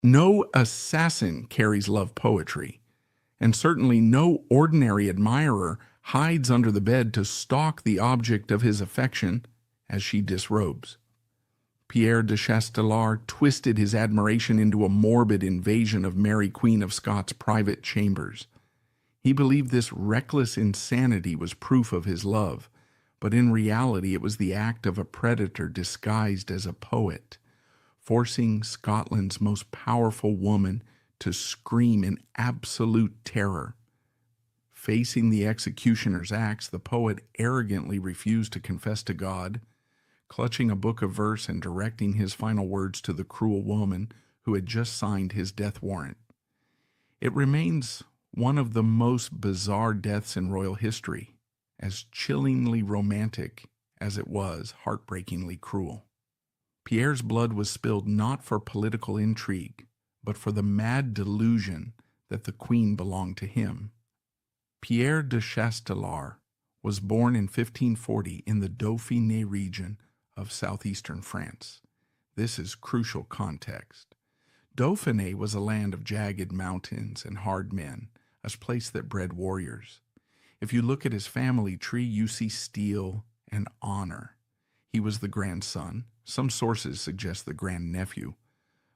No assassin carries love poetry, and certainly no ordinary admirer hides under the bed to stalk the object of his affection as she disrobes. Pierre de Chastelard twisted his admiration into a morbid invasion of Mary Queen of Scots' private chambers. He believed this reckless insanity was proof of his love, but in reality it was the act of a predator disguised as a poet, forcing Scotland's most powerful woman to scream in absolute terror. Facing the executioner's axe, the poet arrogantly refused to confess to God, clutching a book of verse and directing his final words to the cruel woman who had just signed his death warrant. It remains one of the most bizarre deaths in royal history, as chillingly romantic as it was heartbreakingly cruel. Pierre's blood was spilled not for political intrigue, but for the mad delusion that the queen belonged to him. Pierre de Chastelard was born in 1540 in the Dauphiné region of southeastern France. This is crucial context. Dauphiné was a land of jagged mountains and hard men, a place that bred warriors. If you look at his family tree, you see steel and honor. He was the grandson, some sources suggest the grandnephew,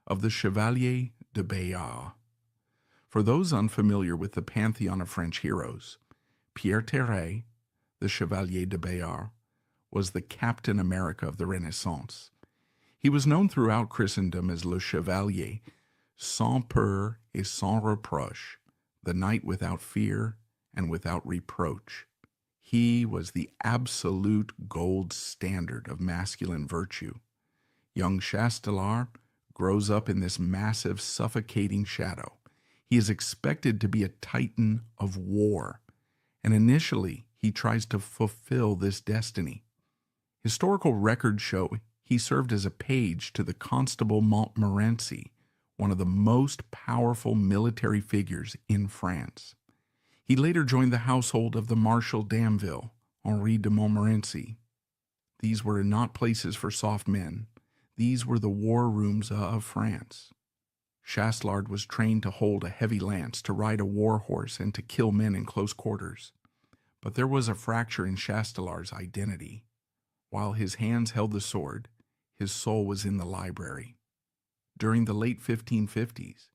of the Chevalier de Bayard. For those unfamiliar with the pantheon of French heroes, Pierre Terray, the Chevalier de Bayard, was the Captain America of the Renaissance. He was known throughout Christendom as Le Chevalier, sans peur et sans reproche, the knight without fear and without reproach. He was the absolute gold standard of masculine virtue. Young Chastelard grows up in this massive, suffocating shadow. He is expected to be a titan of war, and initially he tries to fulfill this destiny. Historical records show he served as a page to the Constable Montmorency, one of the most powerful military figures in France. He later joined the household of the Marshal d'Anville, Henri de Montmorency. These were not places for soft men. These were the war rooms of France. Chastelard was trained to hold a heavy lance, to ride a war horse, and to kill men in close quarters. But there was a fracture in Chastelard's identity. While his hands held the sword, his soul was in the library. During the late 1550s,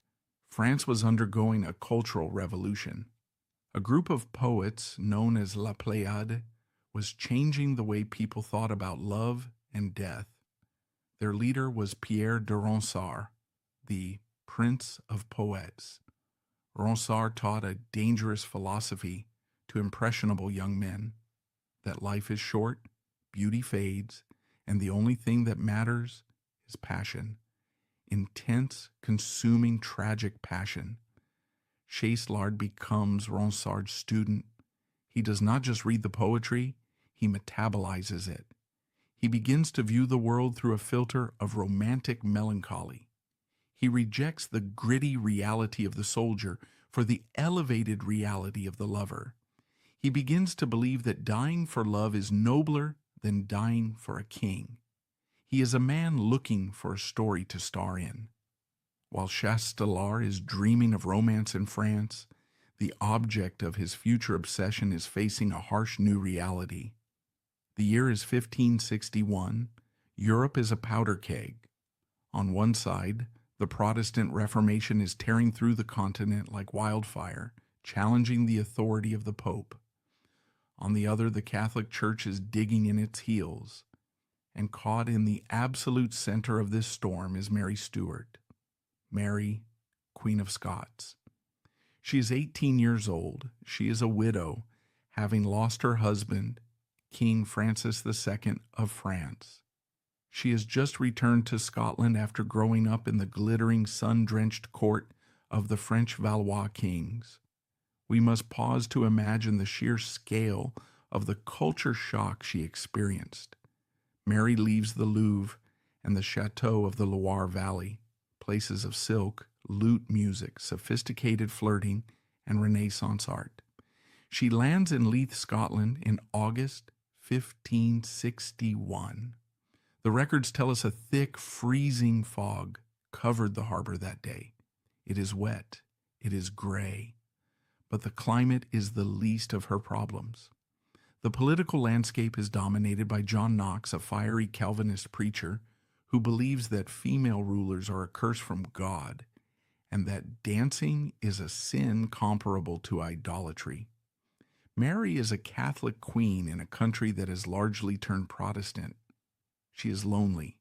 France was undergoing a cultural revolution. A group of poets known as La Pléiade was changing the way people thought about love and death. Their leader was Pierre de Ronsard, the Prince of Poets. Ronsard taught a dangerous philosophy to impressionable young men, that life is short, beauty fades, and the only thing that matters is passion. Intense, consuming, tragic passion. Chastelard becomes Ronsard's student. He does not just read the poetry, he metabolizes it. He begins to view the world through a filter of romantic melancholy. He rejects the gritty reality of the soldier for the elevated reality of the lover. He begins to believe that dying for love is nobler than dying for a king. He is a man looking for a story to star in. While Chastelard is dreaming of romance in France, the object of his future obsession is facing a harsh new reality. The year is 1561. Europe is a powder keg. On one side, the Protestant Reformation is tearing through the continent like wildfire, challenging the authority of the Pope. On the other, the Catholic Church is digging in its heels. And caught in the absolute center of this storm is Mary Stuart, Mary, Queen of Scots. She is 18 years old. She is a widow, having lost her husband, King Francis II of France. She has just returned to Scotland after growing up in the glittering, sun-drenched court of the French Valois kings. We must pause to imagine the sheer scale of the culture shock she experienced. Mary leaves the Louvre and the chateau of the Loire Valley, places of silk, lute music, sophisticated flirting, and Renaissance art. She lands in Leith, Scotland in August 1561. The records tell us a thick, freezing fog covered the harbor that day. It is wet. It is gray. But the climate is the least of her problems. The political landscape is dominated by John Knox, a fiery Calvinist preacher who believes that female rulers are a curse from God and that dancing is a sin comparable to idolatry. Mary is a Catholic queen in a country that has largely turned Protestant. She is lonely.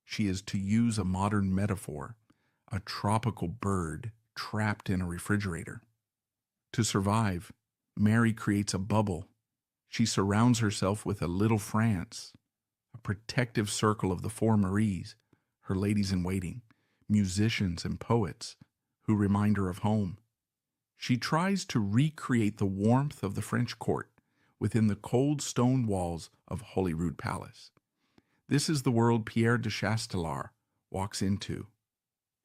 She is, to use a modern metaphor, a tropical bird trapped in a refrigerator. To survive, Mary creates a bubble. She surrounds herself with a little France, a protective circle of the four Maries, her ladies-in-waiting, musicians and poets who remind her of home. She tries to recreate the warmth of the French court within the cold stone walls of Holyrood Palace. This is the world Pierre de Chastelard walks into.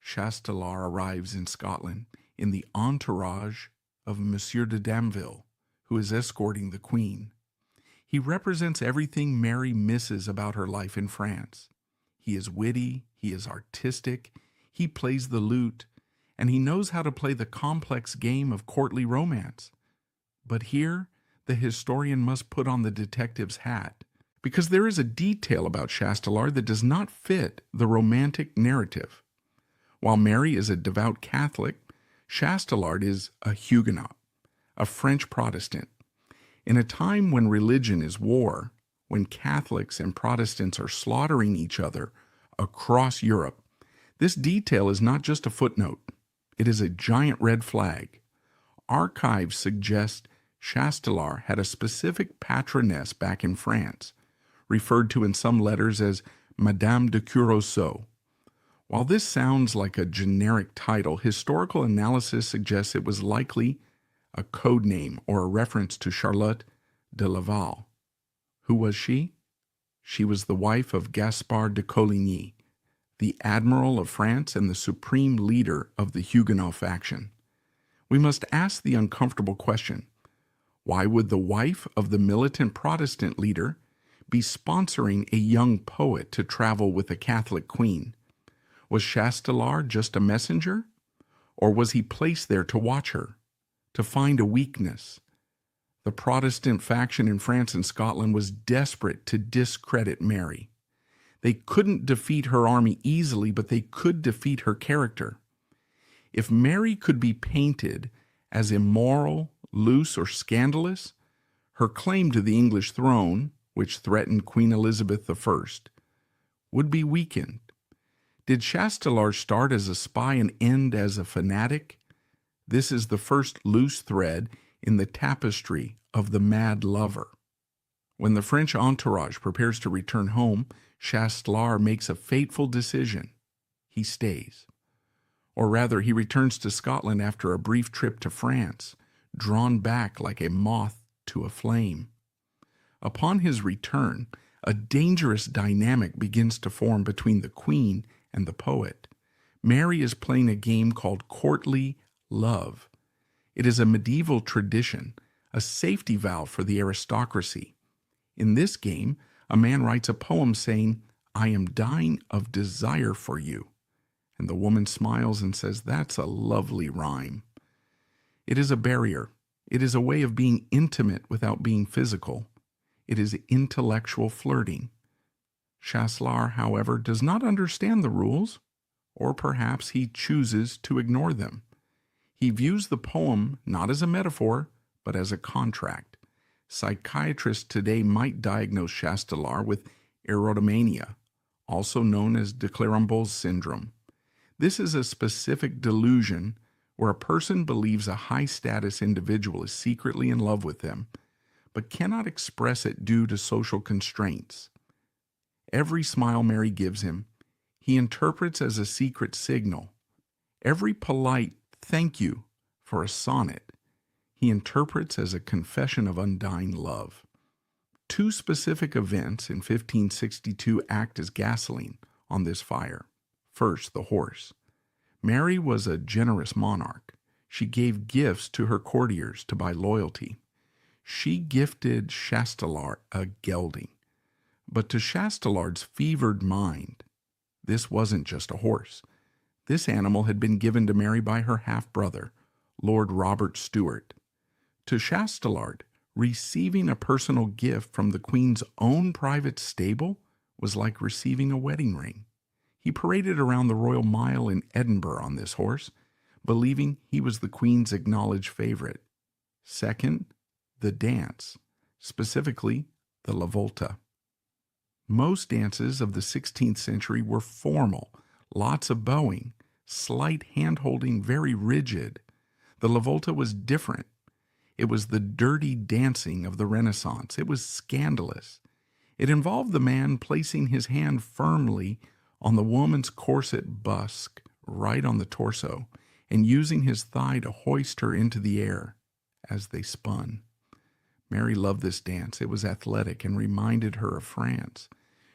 Chastelard arrives in Scotland in the entourage of Monsieur de Damville, who is escorting the Queen. He represents everything Mary misses about her life in France. He is witty, he is artistic, he plays the lute, and he knows how to play the complex game of courtly romance. But here, the historian must put on the detective's hat, because there is a detail about Chastelard that does not fit the romantic narrative. While Mary is a devout Catholic, Chastelard is a Huguenot, a French Protestant. In a time when religion is war, when Catholics and Protestants are slaughtering each other across Europe, this detail is not just a footnote. It is a giant red flag. Archives suggest Chastelard had a specific patroness back in France, referred to in some letters as Madame de Curaçao. While this sounds like a generic title, historical analysis suggests it was likely a code name or a reference to Charlotte de Laval. Who was she? She was the wife of Gaspard de Coligny, the Admiral of France and the supreme leader of the Huguenot faction. We must ask the uncomfortable question: why would the wife of the militant Protestant leader be sponsoring a young poet to travel with a Catholic queen? Was Chastelard just a messenger? Or was he placed there to watch her, to find a weakness? The Protestant faction in France and Scotland was desperate to discredit Mary. They couldn't defeat her army easily, but they could defeat her character. If Mary could be painted as immoral, loose, or scandalous, her claim to the English throne, which threatened Queen Elizabeth I, would be weakened. Did Chastelard start as a spy and end as a fanatic? This is the first loose thread in the tapestry of the mad lover. When the French entourage prepares to return home, Chastelard makes a fateful decision. He stays. Or rather, he returns to Scotland after a brief trip to France, drawn back like a moth to a flame. Upon his return, a dangerous dynamic begins to form between the Queen and the poet. Mary is playing a game called courtly love. It is a medieval tradition, a safety valve for the aristocracy. In this game, a man writes a poem saying, "I am dying of desire for you." And the woman smiles and says, "That's a lovely rhyme." It is a barrier. It is a way of being intimate without being physical. It is intellectual flirting. Chastelard, however, does not understand the rules, or perhaps he chooses to ignore them. He views the poem not as a metaphor, but as a contract. Psychiatrists today might diagnose Chastelard with erotomania, also known as de Clerambault's syndrome. This is a specific delusion where a person believes a high-status individual is secretly in love with them, but cannot express it due to social constraints. Every smile Mary gives him, he interprets as a secret signal. Every polite thank you for a sonnet, he interprets as a confession of undying love. Two specific events in 1562 act as gasoline on this fire. First, the horse. Mary was a generous monarch. She gave gifts to her courtiers to buy loyalty. She gifted Chastelard a gelding. But to Chastelard's fevered mind, this wasn't just a horse. This animal had been given to Mary by her half-brother, Lord Robert Stuart. To Chastelard, receiving a personal gift from the Queen's own private stable was like receiving a wedding ring. He paraded around the Royal Mile in Edinburgh on this horse, believing he was the Queen's acknowledged favorite. Second, the dance, specifically the La Volta. Most dances of the 16th century were formal, lots of bowing, slight hand-holding, very rigid. The La Volta was different. It was the dirty dancing of the Renaissance. It was scandalous. It involved the man placing his hand firmly on the woman's corset busk, right on the torso, and using his thigh to hoist her into the air as they spun. Mary loved this dance. It was athletic and reminded her of France.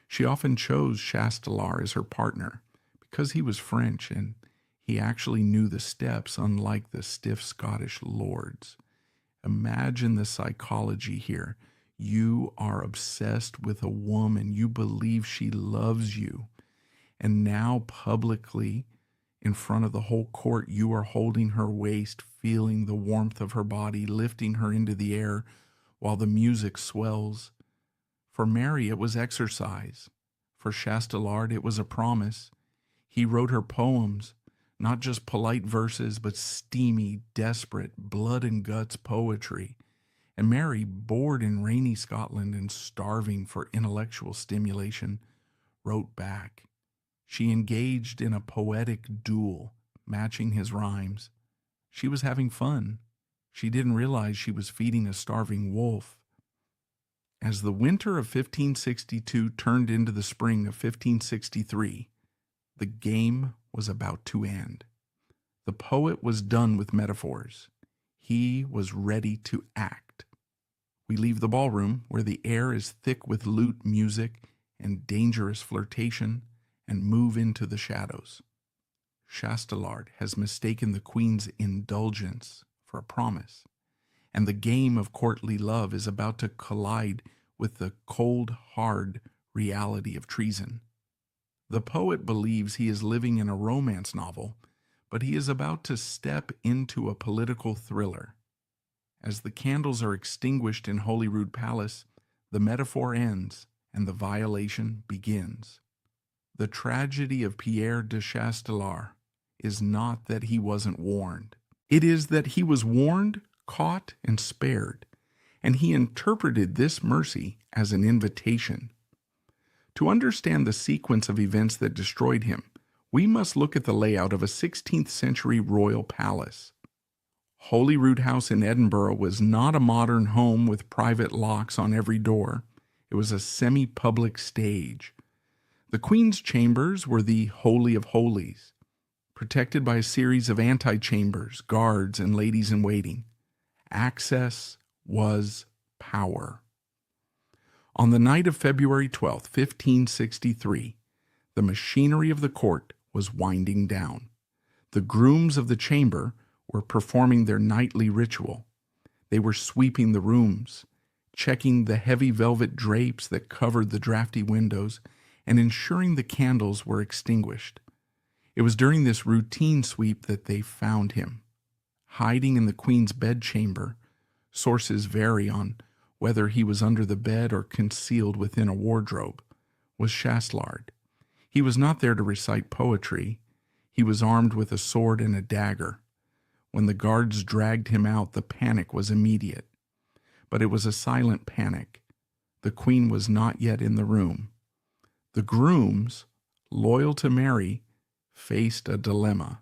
She often chose Chastelard as her partner because he was French and he actually knew the steps, unlike the stiff Scottish lords. Imagine the psychology here. You are obsessed with a woman. You believe she loves you. And now publicly, in front of the whole court, you are holding her waist, feeling the warmth of her body, lifting her into the air while the music swells. For Mary, it was exercise. For Chastelard, it was a promise. He wrote her poems, not just polite verses, but steamy, desperate, blood and guts poetry. And Mary, bored in rainy Scotland and starving for intellectual stimulation, wrote back. She engaged in a poetic duel, matching his rhymes. She was having fun. She didn't realize she was feeding a starving wolf. As the winter of 1562 turned into the spring of 1563, the game was about to end. The poet was done with metaphors. He was ready to act. We leave the ballroom, where the air is thick with lute music and dangerous flirtation, and move into the shadows. Chastelard has mistaken the Queen's indulgence for a promise, and the game of courtly love is about to collide with the cold, hard reality of treason. The poet believes he is living in a romance novel, but he is about to step into a political thriller. As the candles are extinguished in Holyrood Palace, the metaphor ends and the violation begins. The tragedy of Pierre de Chastelard is not that he wasn't warned. It is that he was warned, caught, and spared, and he interpreted this mercy as an invitation. To understand the sequence of events that destroyed him, we must look at the layout of a 16th century royal palace. Holyrood House in Edinburgh was not a modern home with private locks on every door. It was a semi-public stage. The Queen's chambers were the Holy of Holies, protected by a series of antechambers, guards, and ladies-in-waiting. Access was power. On the night of February 12, 1563, the machinery of the court was winding down. The grooms of the chamber were performing their nightly ritual. They were sweeping the rooms, checking the heavy velvet drapes that covered the drafty windows, and ensuring the candles were extinguished. It was during this routine sweep that they found him. Hiding in the Queen's bedchamber, sources vary on whether he was under the bed or concealed within a wardrobe, was Chastelard. He was not there to recite poetry. He was armed with a sword and a dagger. When the guards dragged him out, the panic was immediate. But it was a silent panic. The Queen was not yet in the room. The grooms, loyal to Mary, faced a dilemma.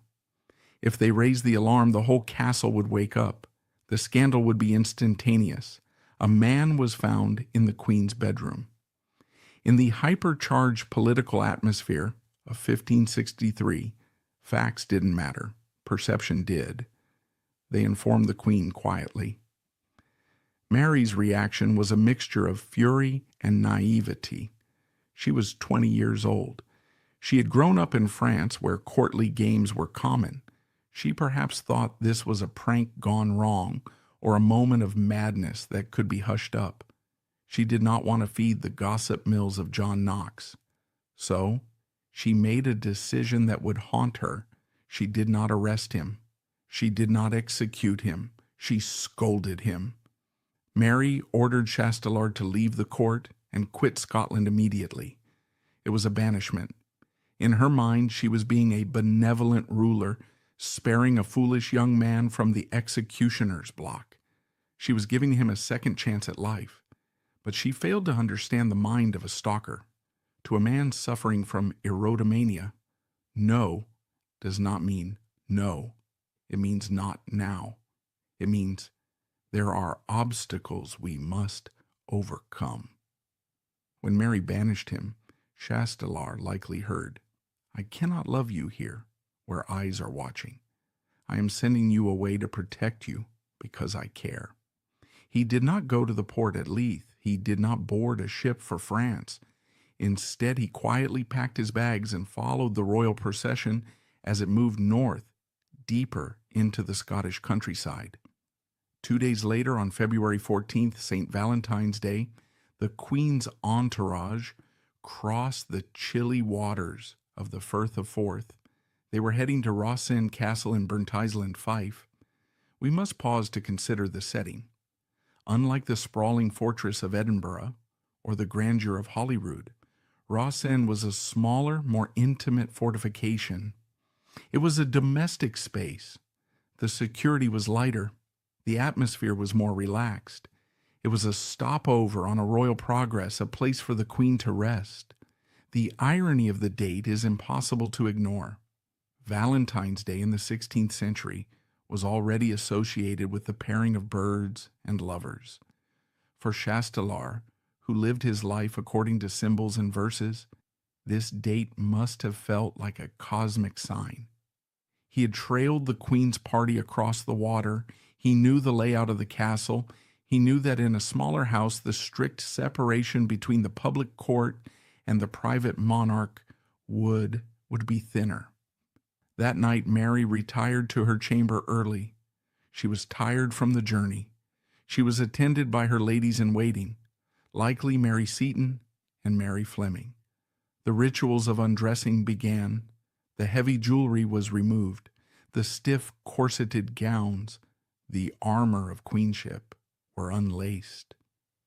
If they raised the alarm, the whole castle would wake up. The scandal would be instantaneous. A man was found in the Queen's bedroom. In the hypercharged political atmosphere of 1563, facts didn't matter. Perception did. They informed the Queen quietly. Mary's reaction was a mixture of fury and naivety. She was 20 years old. She had grown up in France where courtly games were common. She perhaps thought this was a prank gone wrong or a moment of madness that could be hushed up. She did not want to feed the gossip mills of John Knox. So she made a decision that would haunt her She did not arrest him. She did not execute him. She scolded him. Mary ordered Chastelard to leave the court and quit Scotland immediately. It was a banishment. In her mind, she was being a benevolent ruler, sparing a foolish young man from the executioner's block. She was giving him a second chance at life. But she failed to understand the mind of a stalker. To a man suffering from erotomania, no does not mean no. It means not now. It means there are obstacles we must overcome. When Mary banished him, Chastelard likely heard, "I cannot love you here, where eyes are watching. I am sending you away to protect you because I care." He did not go to the port at Leith. He did not board a ship for France. Instead, he quietly packed his bags and followed the royal procession as it moved north, deeper into the Scottish countryside. 2 days later, on February 14th, St. Valentine's Day, the Queen's entourage crossed the chilly waters of the Firth of Forth. They were heading to Rossin Castle in Burntisland, Fife. We must pause to consider the setting. Unlike the sprawling fortress of Edinburgh or the grandeur of Holyrood, Rossin was a smaller, more intimate fortification. It was a domestic space. The security was lighter. The atmosphere was more relaxed. It was a stopover on a royal progress, a place for the Queen to rest. The irony of the date is impossible to ignore. Valentine's Day in the 16th century was already associated with the pairing of birds and lovers. For Chastelard, who lived his life according to symbols and verses, this date must have felt like a cosmic sign. He had trailed the Queen's party across the water. He knew the layout of the castle. He knew that in a smaller house, the strict separation between the public court and the private monarch would be thinner. That night, Mary retired to her chamber early. She was tired from the journey. She was attended by her ladies-in-waiting, likely Mary Seton and Mary Fleming. The rituals of undressing began. The heavy jewelry was removed. The stiff corseted gowns, the armor of queenship, were unlaced.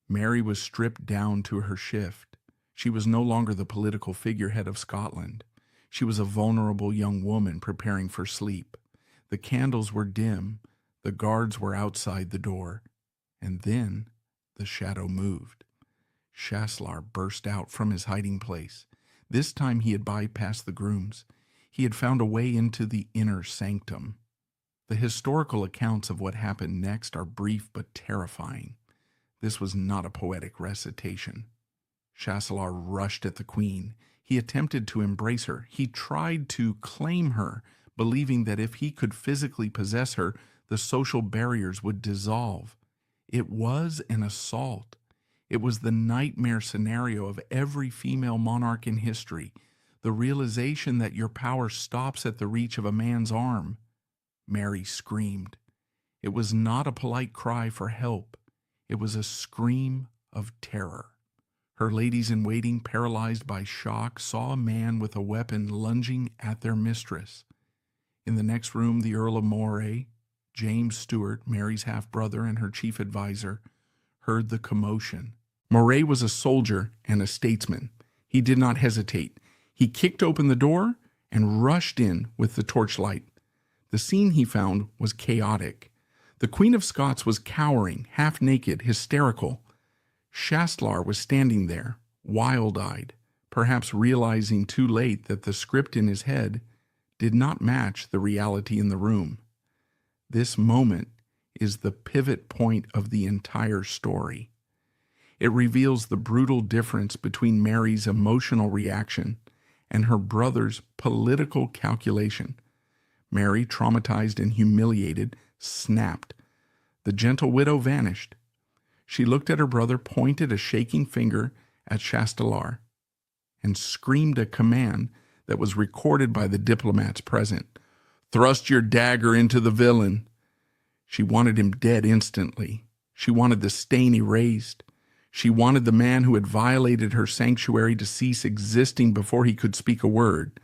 Mary was stripped down to her shift. She was no longer the political figurehead of Scotland. She was a vulnerable young woman preparing for sleep. The candles were dim. The guards were outside the door. And then the shadow moved. Chastelard burst out from his hiding place. This time he had bypassed the grooms. He had found a way into the inner sanctum. The historical accounts of what happened next are brief but terrifying. This was not a poetic recitation. Chastelard rushed at the Queen. He attempted to embrace her. He tried to claim her, believing that if he could physically possess her, the social barriers would dissolve. It was an assault. It was the nightmare scenario of every female monarch in history, the realization that your power stops at the reach of a man's arm. Mary screamed. It was not a polite cry for help. It was a scream of terror. Her ladies-in-waiting, paralyzed by shock, saw a man with a weapon lunging at their mistress. In the next room, the Earl of Moray, James Stuart, Mary's half-brother and her chief advisor, heard the commotion. Moray was a soldier and a statesman. He did not hesitate. He kicked open the door and rushed in with the torchlight. The scene he found was chaotic. The Queen of Scots was cowering, half-naked, hysterical. Chastelard was standing there, wild-eyed, perhaps realizing too late that the script in his head did not match the reality in the room. This moment is the pivot point of the entire story. It reveals the brutal difference between Mary's emotional reaction and her brother's political calculation. Mary, traumatized and humiliated, snapped. The gentle widow vanished. She looked at her brother, pointed a shaking finger at Chastelard, and screamed a command that was recorded by the diplomats present. "Thrust your dagger into the villain." She wanted him dead instantly. She wanted the stain erased. She wanted the man who had violated her sanctuary to cease existing before he could speak a word.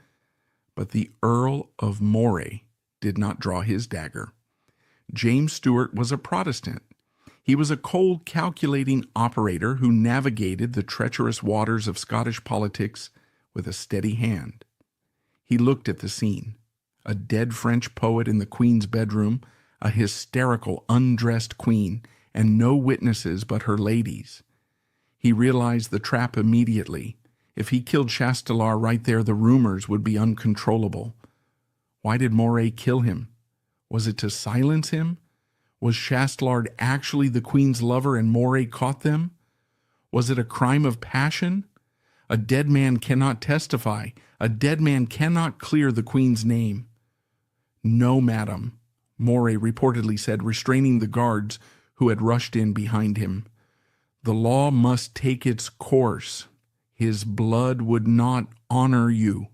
But the Earl of Moray did not draw his dagger. James Stuart was a Protestant. He was a cold, calculating operator who navigated the treacherous waters of Scottish politics with a steady hand. He looked at the scene. A dead French poet in the Queen's bedroom, a hysterical, undressed Queen, and no witnesses but her ladies. He realized the trap immediately. If he killed Chastelard right there, the rumors would be uncontrollable. Why did Moray kill him? Was it to silence him? Was Chastelard actually the Queen's lover and Moray caught them? Was it a crime of passion? A dead man cannot testify. A dead man cannot clear the Queen's name. No, madam, Moray reportedly said, restraining the guards who had rushed in behind him. The law must take its course. His blood would not honor you.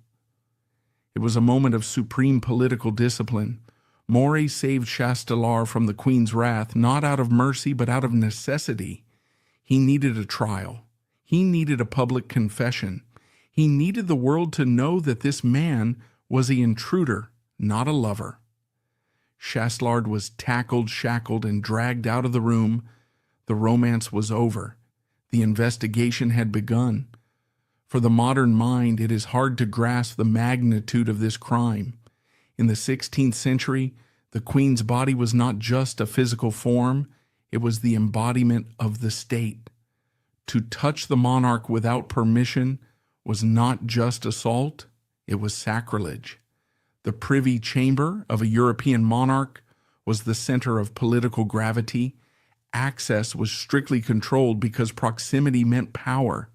It was a moment of supreme political discipline. Moray saved Chastelard from the Queen's wrath, not out of mercy, but out of necessity. He needed a trial. He needed a public confession. He needed the world to know that this man was an intruder, not a lover. Chastelard was tackled, shackled, and dragged out of the room. The romance was over. The investigation had begun. For the modern mind, it is hard to grasp the magnitude of this crime. In the 16th century, the Queen's body was not just a physical form, it was the embodiment of the state. To touch the monarch without permission was not just assault, it was sacrilege. The privy chamber of a European monarch was the center of political gravity. Access was strictly controlled because proximity meant power.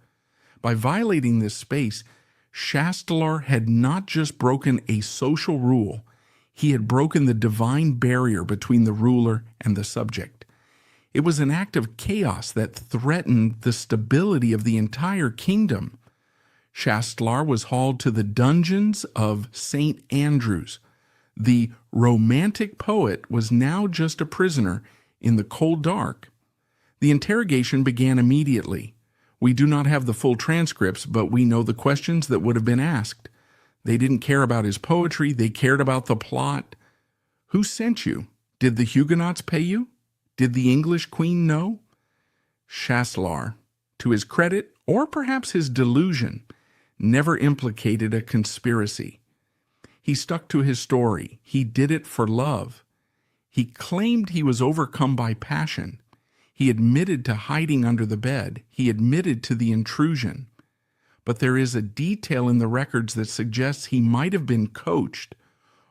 By violating this space, Chastelard had not just broken a social rule, he had broken the divine barrier between the ruler and the subject. It was an act of chaos that threatened the stability of the entire kingdom. Chastelard was hauled to the dungeons of St. Andrews. The romantic poet was now just a prisoner in the cold dark. The interrogation began immediately. We do not have the full transcripts, but we know the questions that would have been asked. They didn't care about his poetry, they cared about the plot. Who sent you? Did the Huguenots pay you? Did the English Queen know? Chastelard, to his credit, or perhaps his delusion, never implicated a conspiracy. He stuck to his story. He did it for love. He claimed he was overcome by passion. He admitted to hiding under the bed. He admitted to the intrusion. But there is a detail in the records that suggests he might have been coached,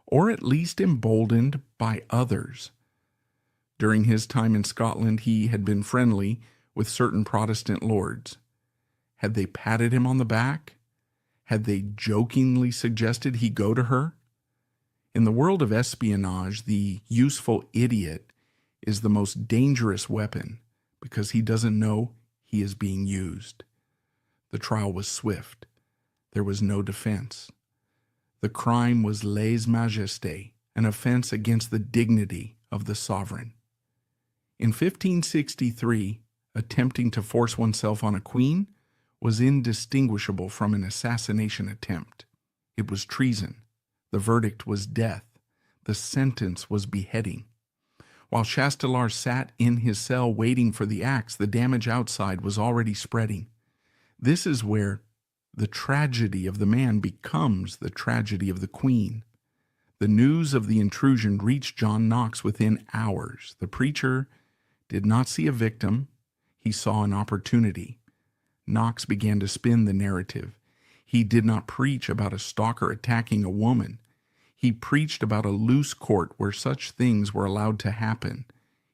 or at least emboldened by others. During his time in Scotland, he had been friendly with certain Protestant lords. Had they patted him on the back? Had they jokingly suggested he go to her? In the world of espionage, the useful idiot is the most dangerous weapon because he doesn't know he is being used. The trial was swift. There was no defense. The crime was lèse-majesté, an offense against the dignity of the sovereign. In 1563, attempting to force oneself on a queen was indistinguishable from an assassination attempt. It was treason. The verdict was death. The sentence was beheading. While Chastelard sat in his cell waiting for the axe, the damage outside was already spreading. This is where the tragedy of the man becomes the tragedy of the queen. The news of the intrusion reached John Knox within hours. The preacher did not see a victim. He saw an opportunity. Knox began to spin the narrative. He did not preach about a stalker attacking a woman. He preached about a loose court where such things were allowed to happen.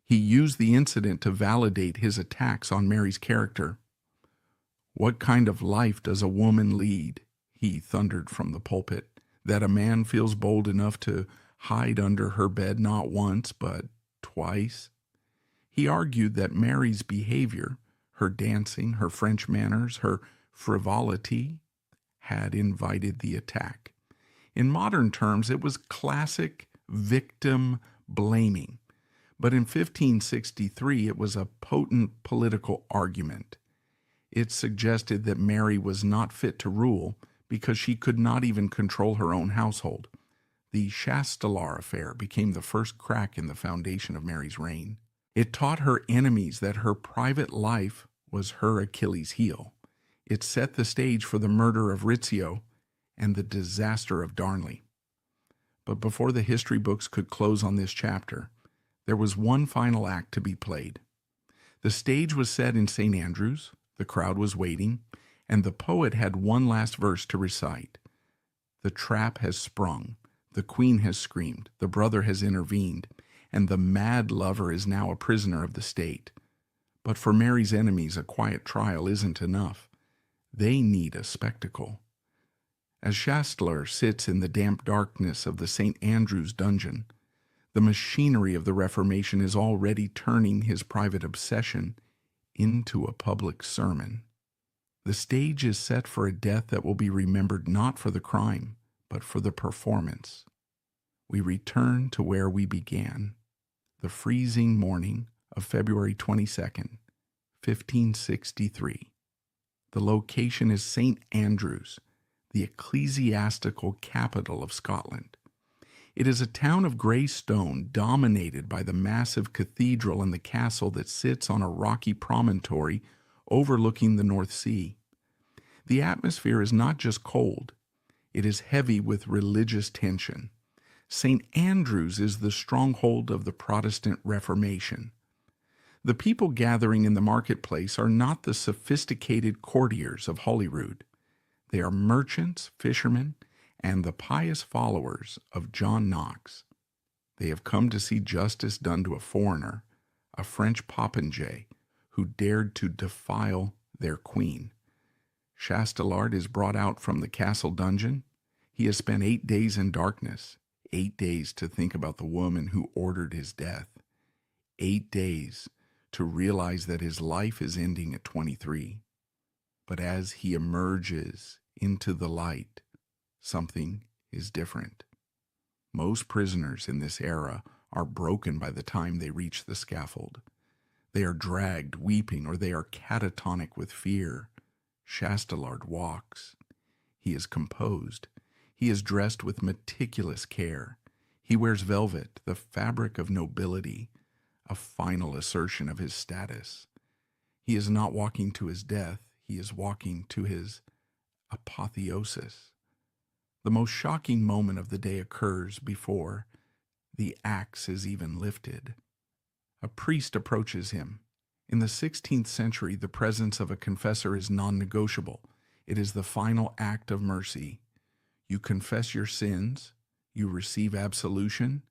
He used the incident to validate his attacks on Mary's character. "What kind of life does a woman lead?" he thundered from the pulpit, "that a man feels bold enough to hide under her bed not once, but twice?" He argued that Mary's behavior, her dancing, her French manners, her frivolity, had invited the attack. In modern terms, it was classic victim blaming. But in 1563, it was a potent political argument. It suggested that Mary was not fit to rule because she could not even control her own household. The Chastelard affair became the first crack in the foundation of Mary's reign. It taught her enemies that her private life was her Achilles' heel. It set the stage for the murder of Rizzio and the disaster of Darnley. But before the history books could close on this chapter, there was one final act to be played. The stage was set in St. Andrews, the crowd was waiting, and the poet had one last verse to recite. The trap has sprung, the queen has screamed, the brother has intervened, and the mad lover is now a prisoner of the state. But for Mary's enemies, a quiet trial isn't enough. They need a spectacle. As Chastelard sits in the damp darkness of the St. Andrew's dungeon, the machinery of the Reformation is already turning his private obsession into a public sermon. The stage is set for a death that will be remembered not for the crime, but for the performance. We return to where we began, the freezing morning of February 22nd, 1563. The location is St. Andrews, the ecclesiastical capital of Scotland. It is a town of grey stone dominated by the massive cathedral and the castle that sits on a rocky promontory overlooking the North Sea. The atmosphere is not just cold, it is heavy with religious tension. St. Andrews is the stronghold of the Protestant Reformation. The people gathering in the marketplace are not the sophisticated courtiers of Holyrood. They are merchants, fishermen, and the pious followers of John Knox. They have come to see justice done to a foreigner, a French popinjay, who dared to defile their queen. Chastelard is brought out from the castle dungeon. He has spent 8 days in darkness, 8 days to think about the woman who ordered his death, 8 days to realize that his life is ending at 23. But as he emerges into the light, something is different. Most prisoners in this era are broken by the time they reach the scaffold. They are dragged, weeping, or they are catatonic with fear. Chastelard walks. He is composed. He is dressed with meticulous care. He wears velvet, the fabric of nobility, a final assertion of his status. He is not walking to his death. He is walking to his apotheosis. The most shocking moment of the day occurs before the axe is even lifted. A priest approaches him. In the 16th century, the presence of a confessor is non-negotiable. It is the final act of mercy. You confess your sins, you receive absolution,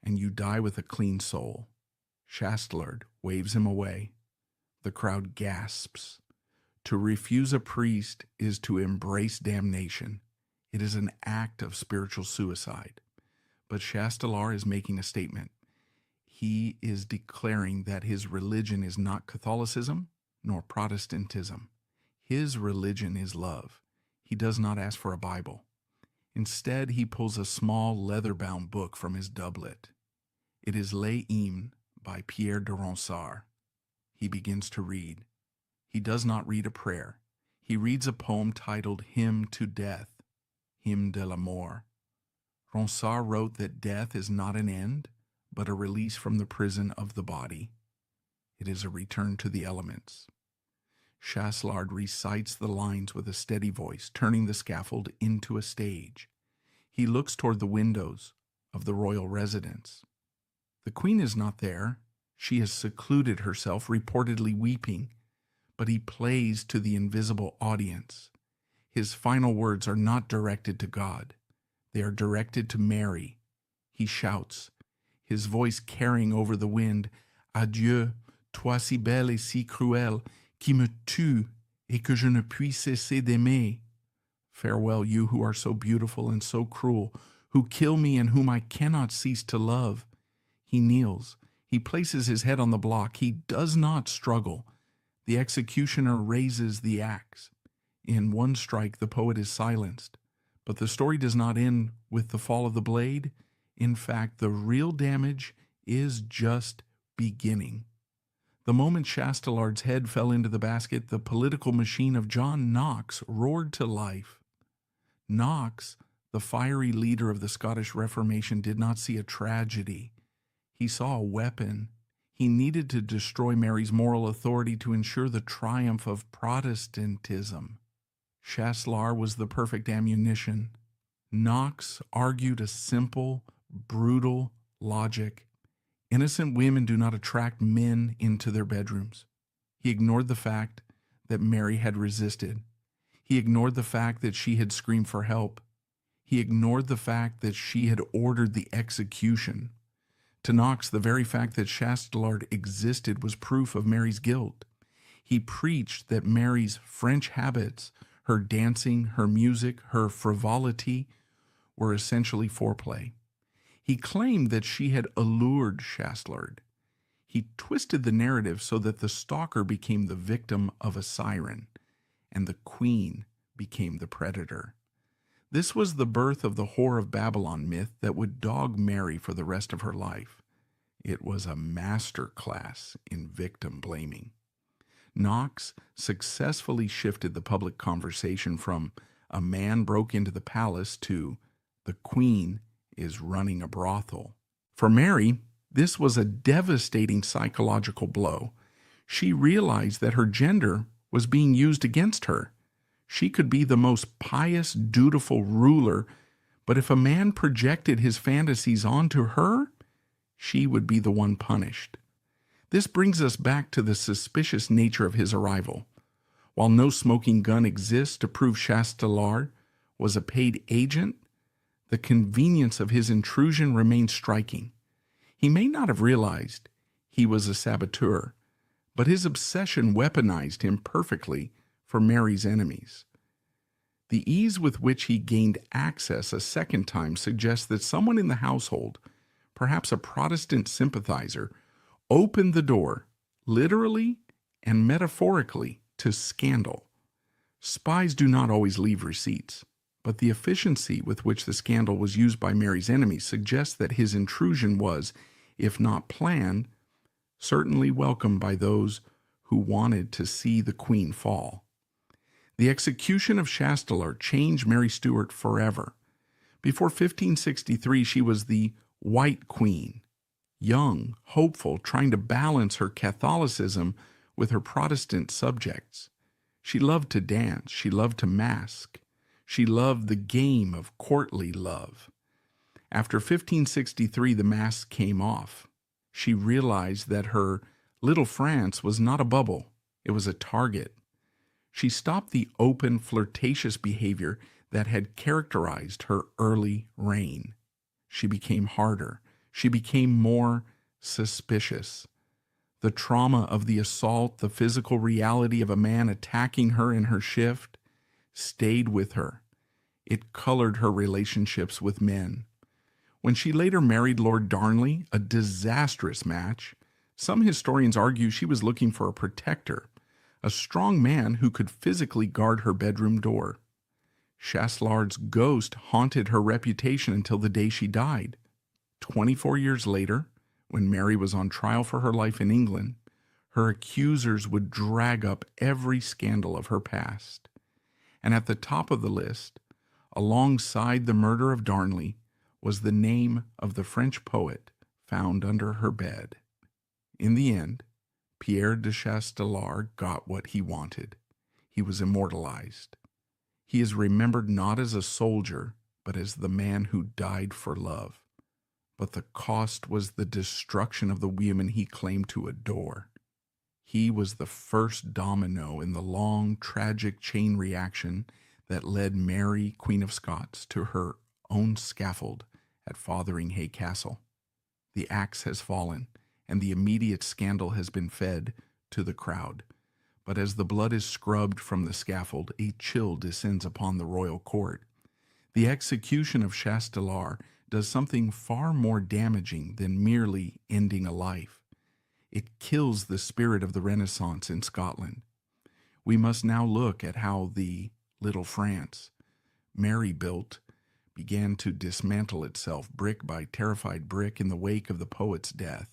and you die with a clean soul. Chastelard waves him away. The crowd gasps. To refuse a priest is to embrace damnation. It is an act of spiritual suicide. But Chastelard is making a statement. He is declaring that his religion is not Catholicism nor Protestantism. His religion is love. He does not ask for a Bible. Instead, he pulls a small leather-bound book from his doublet. It is Les Hymnes by Pierre de Chastelard. He begins to read. He does not read a prayer. He reads a poem titled Hymn to Death, Hymne de la Mort. Ronsard wrote that death is not an end, but a release from the prison of the body. It is a return to the elements. Chastelard recites the lines with a steady voice, turning the scaffold into a stage. He looks toward the windows of the royal residence. The queen is not there. She has secluded herself, reportedly weeping, but he plays to the invisible audience. His final words are not directed to God. They are directed to Mary. He shouts, his voice carrying over the wind, Adieu, toi si belle et si cruelle, qui me tue et que je ne puis cesser d'aimer. Farewell, you who are so beautiful and so cruel, who kill me and whom I cannot cease to love. He kneels. He places his head on the block. He does not struggle. The executioner raises the axe. In one strike, the poet is silenced. But the story does not end with the fall of the blade. In fact, the real damage is just beginning. The moment Chastelard's head fell into the basket, the political machine of John Knox roared to life. Knox, the fiery leader of the Scottish Reformation, did not see a tragedy. He saw a weapon. He needed to destroy Mary's moral authority to ensure the triumph of Protestantism. Chastelard was the perfect ammunition. Knox argued a simple, brutal logic. Innocent women do not attract men into their bedrooms. He ignored the fact that Mary had resisted. He ignored the fact that she had screamed for help. He ignored the fact that she had ordered the execution. To Knox, the very fact that Chastelard existed was proof of Mary's guilt. He preached that Mary's French habits, her dancing, her music, her frivolity, were essentially foreplay. He claimed that she had allured Chastelard. He twisted the narrative so that the stalker became the victim of a siren, and the queen became the predator. This was the birth of the Whore of Babylon myth that would dog Mary for the rest of her life. It was a master class in victim blaming. Knox successfully shifted the public conversation from a man broke into the palace to the queen is running a brothel. For Mary, this was a devastating psychological blow. She realized that her gender was being used against her. She could be the most pious, dutiful ruler, but if a man projected his fantasies onto her, she would be the one punished. This brings us back to the suspicious nature of his arrival. While no smoking gun exists to prove Chastelard was a paid agent, the convenience of his intrusion remains striking. He may not have realized he was a saboteur, but his obsession weaponized him perfectly for Mary's enemies. The ease with which he gained access a second time suggests that someone in the household, perhaps a Protestant sympathizer, opened the door, literally and metaphorically, to scandal. Spies do not always leave receipts, but the efficiency with which the scandal was used by Mary's enemies suggests that his intrusion was, if not planned, certainly welcomed by those who wanted to see the queen fall. The execution of Chastelard changed Mary Stuart forever. Before 1563, she was the White Queen, young, hopeful, trying to balance her Catholicism with her Protestant subjects. She loved to dance. She loved to mask. She loved the game of courtly love. After 1563, the mask came off. She realized that her little France was not a bubble. It was a target. She stopped the open, flirtatious behavior that had characterized her early reign. She became harder. She became more suspicious. The trauma of the assault, the physical reality of a man attacking her in her shift, stayed with her. It colored her relationships with men. When she later married Lord Darnley, a disastrous match, some historians argue she was looking for a protector, a strong man who could physically guard her bedroom door. Chastelard's ghost haunted her reputation until the day she died. 24 years later, when Mary was on trial for her life in England, her accusers would drag up every scandal of her past. And at the top of the list, alongside the murder of Darnley, was the name of the French poet found under her bed. In the end, Pierre de Chastelard got what he wanted. He was immortalized. He is remembered not as a soldier, but as the man who died for love. But the cost was the destruction of the women he claimed to adore. He was the first domino in the long, tragic chain reaction that led Mary, Queen of Scots, to her own scaffold at Fotheringhay Castle. The axe has fallen, and the immediate scandal has been fed to the crowd. But as the blood is scrubbed from the scaffold, a chill descends upon the royal court. The execution of Chastelard does something far more damaging than merely ending a life. It kills the spirit of the Renaissance in Scotland. We must now look at how the little France Mary built began to dismantle itself brick by terrified brick in the wake of the poet's death.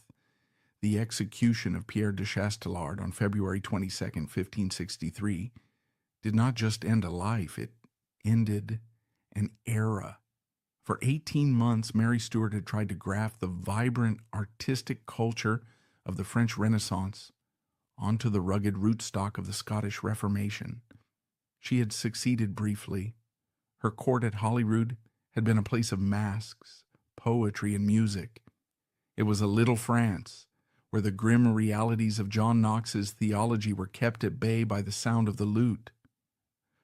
The execution of Pierre de Chastelard on February 22, 1563, did not just end a life, it ended an era. For 18 months, Mary Stuart had tried to graft the vibrant artistic culture of the French Renaissance onto the rugged rootstock of the Scottish Reformation. She had succeeded briefly. Her court at Holyrood had been a place of masks, poetry, and music. It was a little France, where the grim realities of John Knox's theology were kept at bay by the sound of the lute.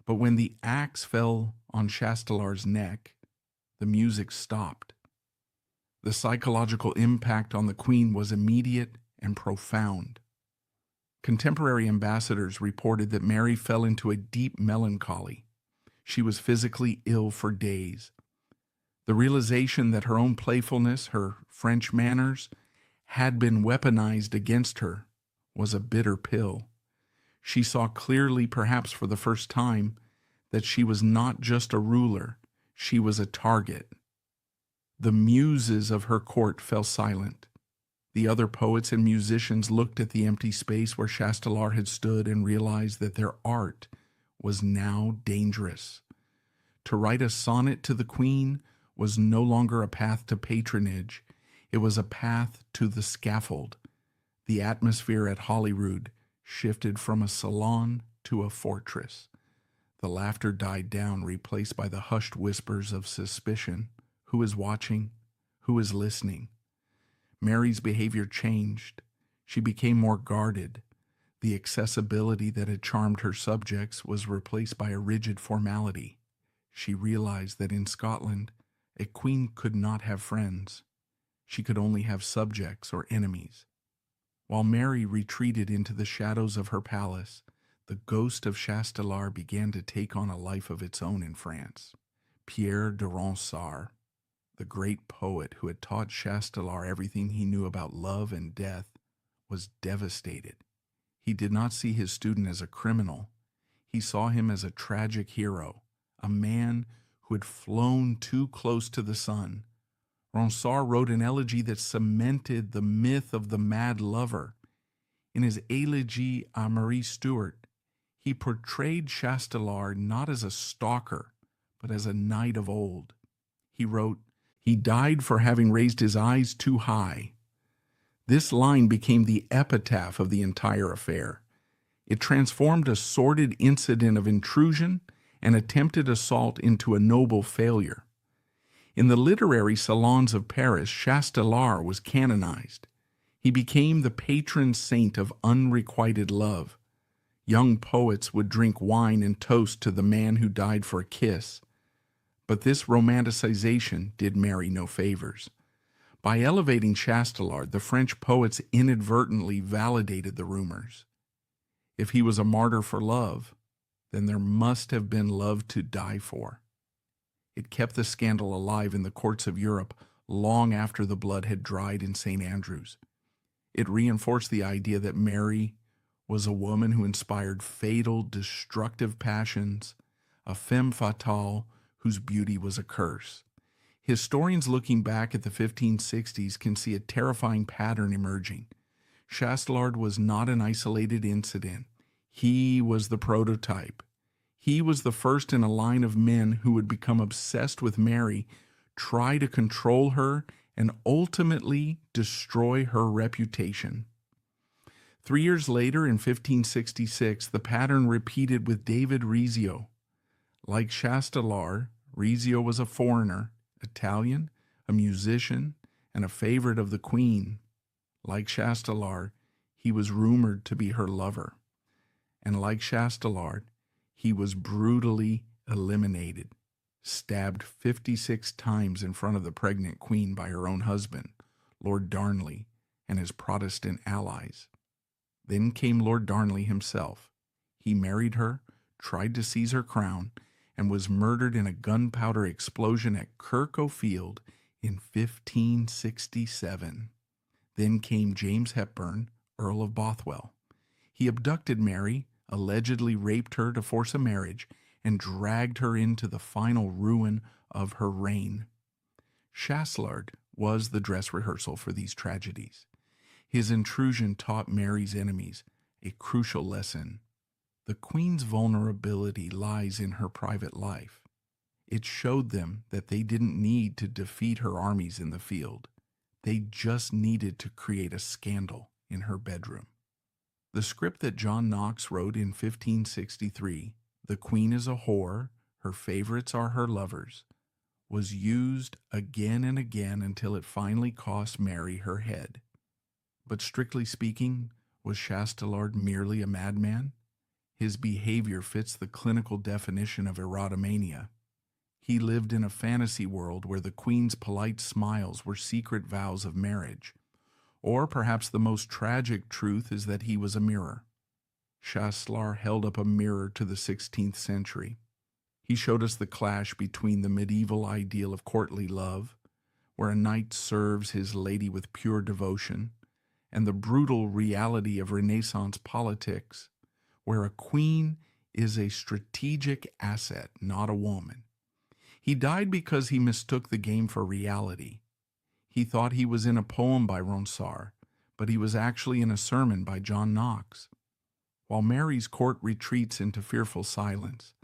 But when the axe fell on Chastelard's neck, the music stopped. The psychological impact on the Queen was immediate and profound. Contemporary ambassadors reported that Mary fell into a deep melancholy. She was physically ill for days. The realization that her own playfulness, her French manners, had been weaponized against her was a bitter pill. She saw clearly, perhaps for the first time, that she was not just a ruler, she was a target. The muses of her court fell silent. The other poets and musicians looked at the empty space where Chastelard had stood and realized that their art was now dangerous. To write a sonnet to the Queen was no longer a path to patronage. It was a path to the scaffold. The atmosphere at Holyrood shifted from a salon to a fortress. The laughter died down, replaced by the hushed whispers of suspicion. Who is watching? Who is listening? Mary's behavior changed. She became more guarded. The accessibility that had charmed her subjects was replaced by a rigid formality. She realized that in Scotland, a queen could not have friends. She could only have subjects or enemies. While Mary retreated into the shadows of her palace, the ghost of Chastelard began to take on a life of its own in France. Pierre de Chastelard, the great poet who had taught Chastelard everything he knew about love and death, was devastated. He did not see his student as a criminal. He saw him as a tragic hero, a man who had flown too close to the sun. Ronsard wrote an elegy that cemented the myth of the mad lover. In his Elegy à Marie Stuart, he portrayed Chastelard not as a stalker, but as a knight of old. He wrote, "He died for having raised his eyes too high." This line became the epitaph of the entire affair. It transformed a sordid incident of intrusion and attempted assault into a noble failure. In the literary salons of Paris, Chastelard was canonized. He became the patron saint of unrequited love. Young poets would drink wine and toast to the man who died for a kiss. But this romanticization did Mary no favors. By elevating Chastelard, the French poets inadvertently validated the rumors. If he was a martyr for love, then there must have been love to die for. It kept the scandal alive in the courts of Europe long after the blood had dried in St. Andrews. It reinforced the idea that Mary was a woman who inspired fatal, destructive passions, a femme fatale whose beauty was a curse. Historians looking back at the 1560s can see a terrifying pattern emerging. Chastelard was not an isolated incident. He was the prototype. He was the first in a line of men who would become obsessed with Mary, try to control her, and ultimately destroy her reputation. 3 years later, in 1566, the pattern repeated with David Rizzio. Like Chastelard, Rizzio was a foreigner, Italian, a musician, and a favorite of the Queen. Like Chastelard, he was rumored to be her lover. And like Chastelard, he was brutally eliminated, stabbed 56 times in front of the pregnant Queen by her own husband, Lord Darnley, and his Protestant allies. Then came Lord Darnley himself. He married her, tried to seize her crown, and was murdered in a gunpowder explosion at Kirk O'Field in 1567. Then came James Hepburn, Earl of Bothwell. He abducted Mary, allegedly raped her to force a marriage, and dragged her into the final ruin of her reign. Chastelard was the dress rehearsal for these tragedies. His intrusion taught Mary's enemies a crucial lesson. The Queen's vulnerability lies in her private life. It showed them that they didn't need to defeat her armies in the field. They just needed to create a scandal in her bedroom. The script that John Knox wrote in 1563, "The Queen is a whore, her favorites are her lovers," was used again and again until it finally cost Mary her head. But strictly speaking, was Chastelard merely a madman? His behavior fits the clinical definition of erotomania. He lived in a fantasy world where the Queen's polite smiles were secret vows of marriage. Or perhaps the most tragic truth is that he was a mirror. Chastelard held up a mirror to the 16th century. He showed us the clash between the medieval ideal of courtly love, where a knight serves his lady with pure devotion, and the brutal reality of Renaissance politics, where a queen is a strategic asset, not a woman. He died because he mistook the game for reality. He thought he was in a poem by Ronsard, but he was actually in a sermon by John Knox. While Mary's court retreats into fearful silence,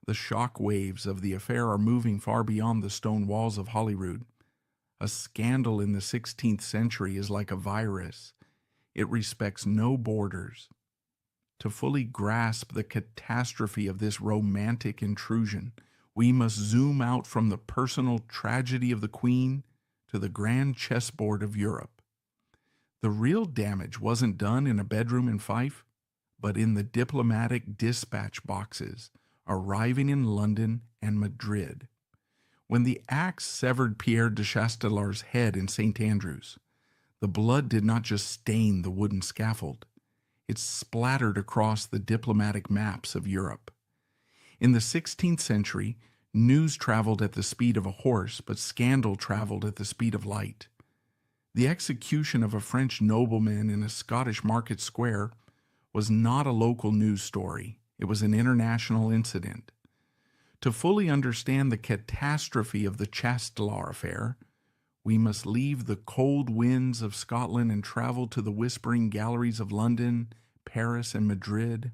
the shock waves of the affair are moving far beyond the stone walls of Holyrood. A scandal in the 16th century is like a virus. It respects no borders. To fully grasp the catastrophe of this romantic intrusion, we must zoom out from the personal tragedy of the Queen to the grand chessboard of Europe. The real damage wasn't done in a bedroom in Fife, but in the diplomatic dispatch boxes arriving in London and Madrid. When the axe severed Pierre de Chastelard's head in St. Andrews, the blood did not just stain the wooden scaffold. It splattered across the diplomatic maps of Europe. In the 16th century, news traveled at the speed of a horse, but scandal traveled at the speed of light. The execution of a French nobleman in a Scottish market square was not a local news story. It was an international incident. To fully understand the catastrophe of the Chastelard affair, we must leave the cold winds of Scotland and travel to the whispering galleries of London, Paris, and Madrid.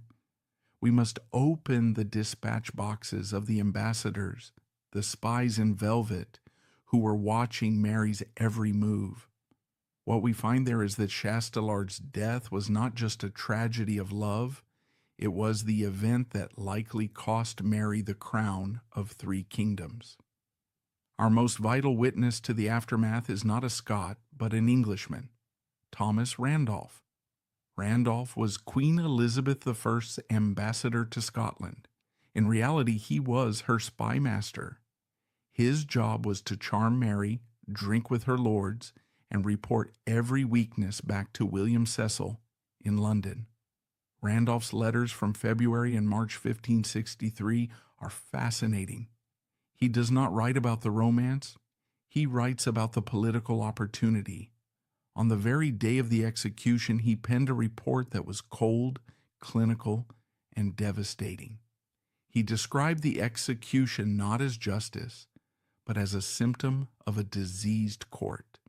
We must open the dispatch boxes of the ambassadors, the spies in velvet, who were watching Mary's every move. What we find there is that Chastelard's death was not just a tragedy of love, it was the event that likely cost Mary the crown of 3 kingdoms. Our most vital witness to the aftermath is not a Scot, but an Englishman, Thomas Randolph. Randolph was Queen Elizabeth I's ambassador to Scotland. In reality, he was her spy master. His job was to charm Mary, drink with her lords, and report every weakness back to William Cecil in London. Randolph's letters from February and March 1563 are fascinating. He does not write about the romance. He writes about the political opportunity. On the very day of the execution, he penned a report that was cold, clinical, and devastating. He described the execution not as justice, but as a symptom of a diseased court.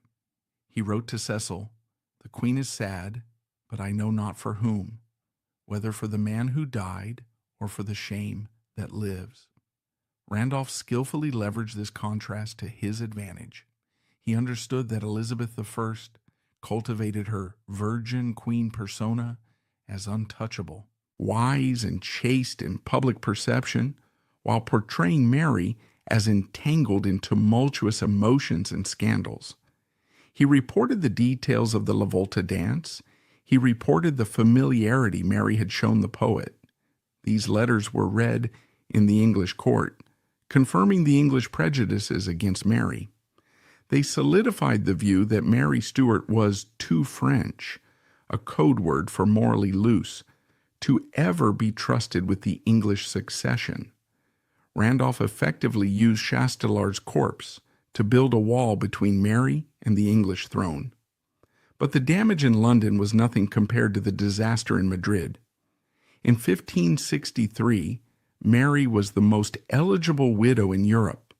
He wrote to Cecil, "The Queen is sad, but I know not for whom, whether for the man who died or for the shame that lives." Randolph skillfully leveraged this contrast to his advantage. He understood that Elizabeth I cultivated her virgin queen persona as untouchable, wise and chaste in public perception, while portraying Mary as entangled in tumultuous emotions and scandals. He reported the details of the La Volta dance. He reported the familiarity Mary had shown the poet. These letters were read in the English court, confirming the English prejudices against Mary. They solidified the view that Mary Stuart was too French, a code word for morally loose, to ever be trusted with the English succession. Randolph effectively used Chastelard's corpse to build a wall between Mary and the English throne. But the damage in London was nothing compared to the disaster in Madrid. In 1563, Mary was the most eligible widow in Europe.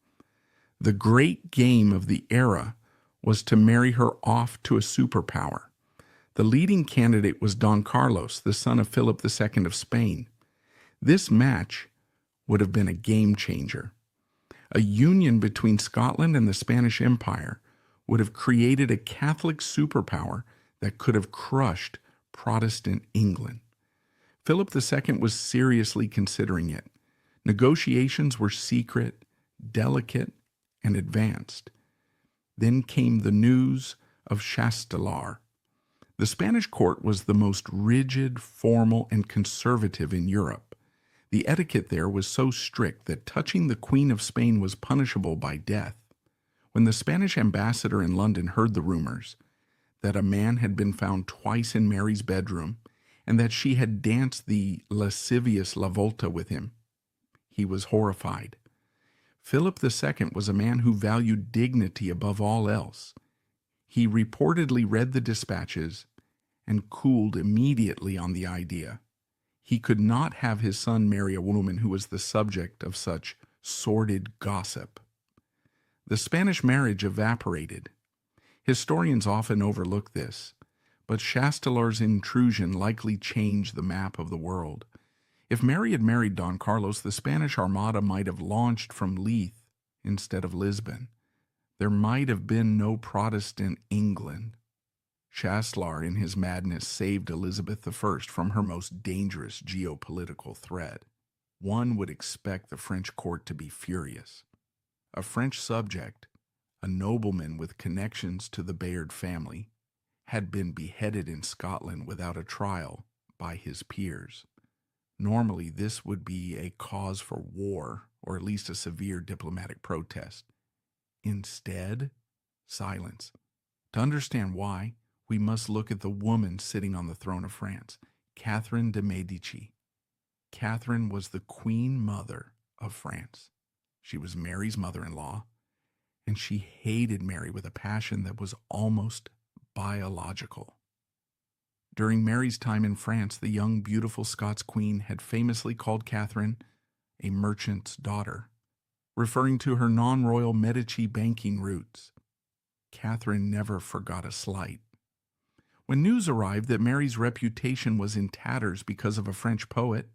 The great game of the era was to marry her off to a superpower. The leading candidate was Don Carlos, the son of Philip II of Spain. This match would have been a game changer. A union between Scotland and the Spanish Empire would have created a Catholic superpower that could have crushed Protestant England. Philip II was seriously considering it. Negotiations were secret, delicate, and advanced. Then came the news of Chastelard. The Spanish court was the most rigid, formal, and conservative in Europe. The etiquette there was so strict that touching the Queen of Spain was punishable by death. When the Spanish ambassador in London heard the rumors that a man had been found twice in Mary's bedroom and that she had danced the lascivious La Volta with him, he was horrified. Philip II was a man who valued dignity above all else. He reportedly read the dispatches and cooled immediately on the idea. He could not have his son marry a woman who was the subject of such sordid gossip. The Spanish marriage evaporated. Historians often overlook this, but Chastelard's intrusion likely changed the map of the world. If Mary had married Don Carlos, the Spanish Armada might have launched from Leith instead of Lisbon. There might have been no Protestant England. Chastelard, in his madness, saved Elizabeth I from her most dangerous geopolitical threat. One would expect the French court to be furious. A French subject, a nobleman with connections to the Bayard family, had been beheaded in Scotland without a trial by his peers. Normally, this would be a cause for war, or at least a severe diplomatic protest. Instead, silence. To understand why, we must look at the woman sitting on the throne of France, Catherine de' Medici. Catherine was the Queen Mother of France. She was Mary's mother-in-law, and she hated Mary with a passion that was almost biological. During Mary's time in France, the young, beautiful Scots queen had famously called Catherine a merchant's daughter, referring to her non-royal Medici banking roots. Catherine never forgot a slight. When news arrived that Mary's reputation was in tatters because of a French poet,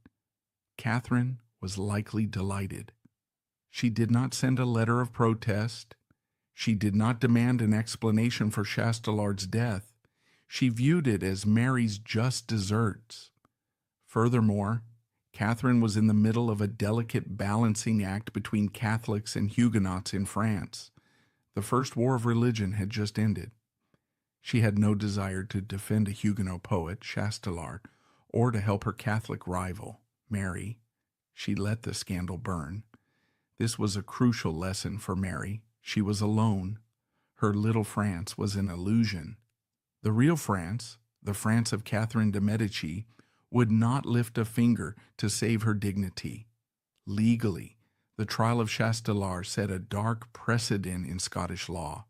Catherine was likely delighted. She did not send a letter of protest. She did not demand an explanation for Chastelard's death. She viewed it as Mary's just deserts. Furthermore, Catherine was in the middle of a delicate balancing act between Catholics and Huguenots in France. The First War of Religion had just ended. She had no desire to defend a Huguenot poet, Chastelard, or to help her Catholic rival, Mary. She let the scandal burn. This was a crucial lesson for Mary. She was alone. Her little France was an illusion. The real France, the France of Catherine de' Medici, would not lift a finger to save her dignity. Legally, the trial of Chastelard set a dark precedent in Scottish law.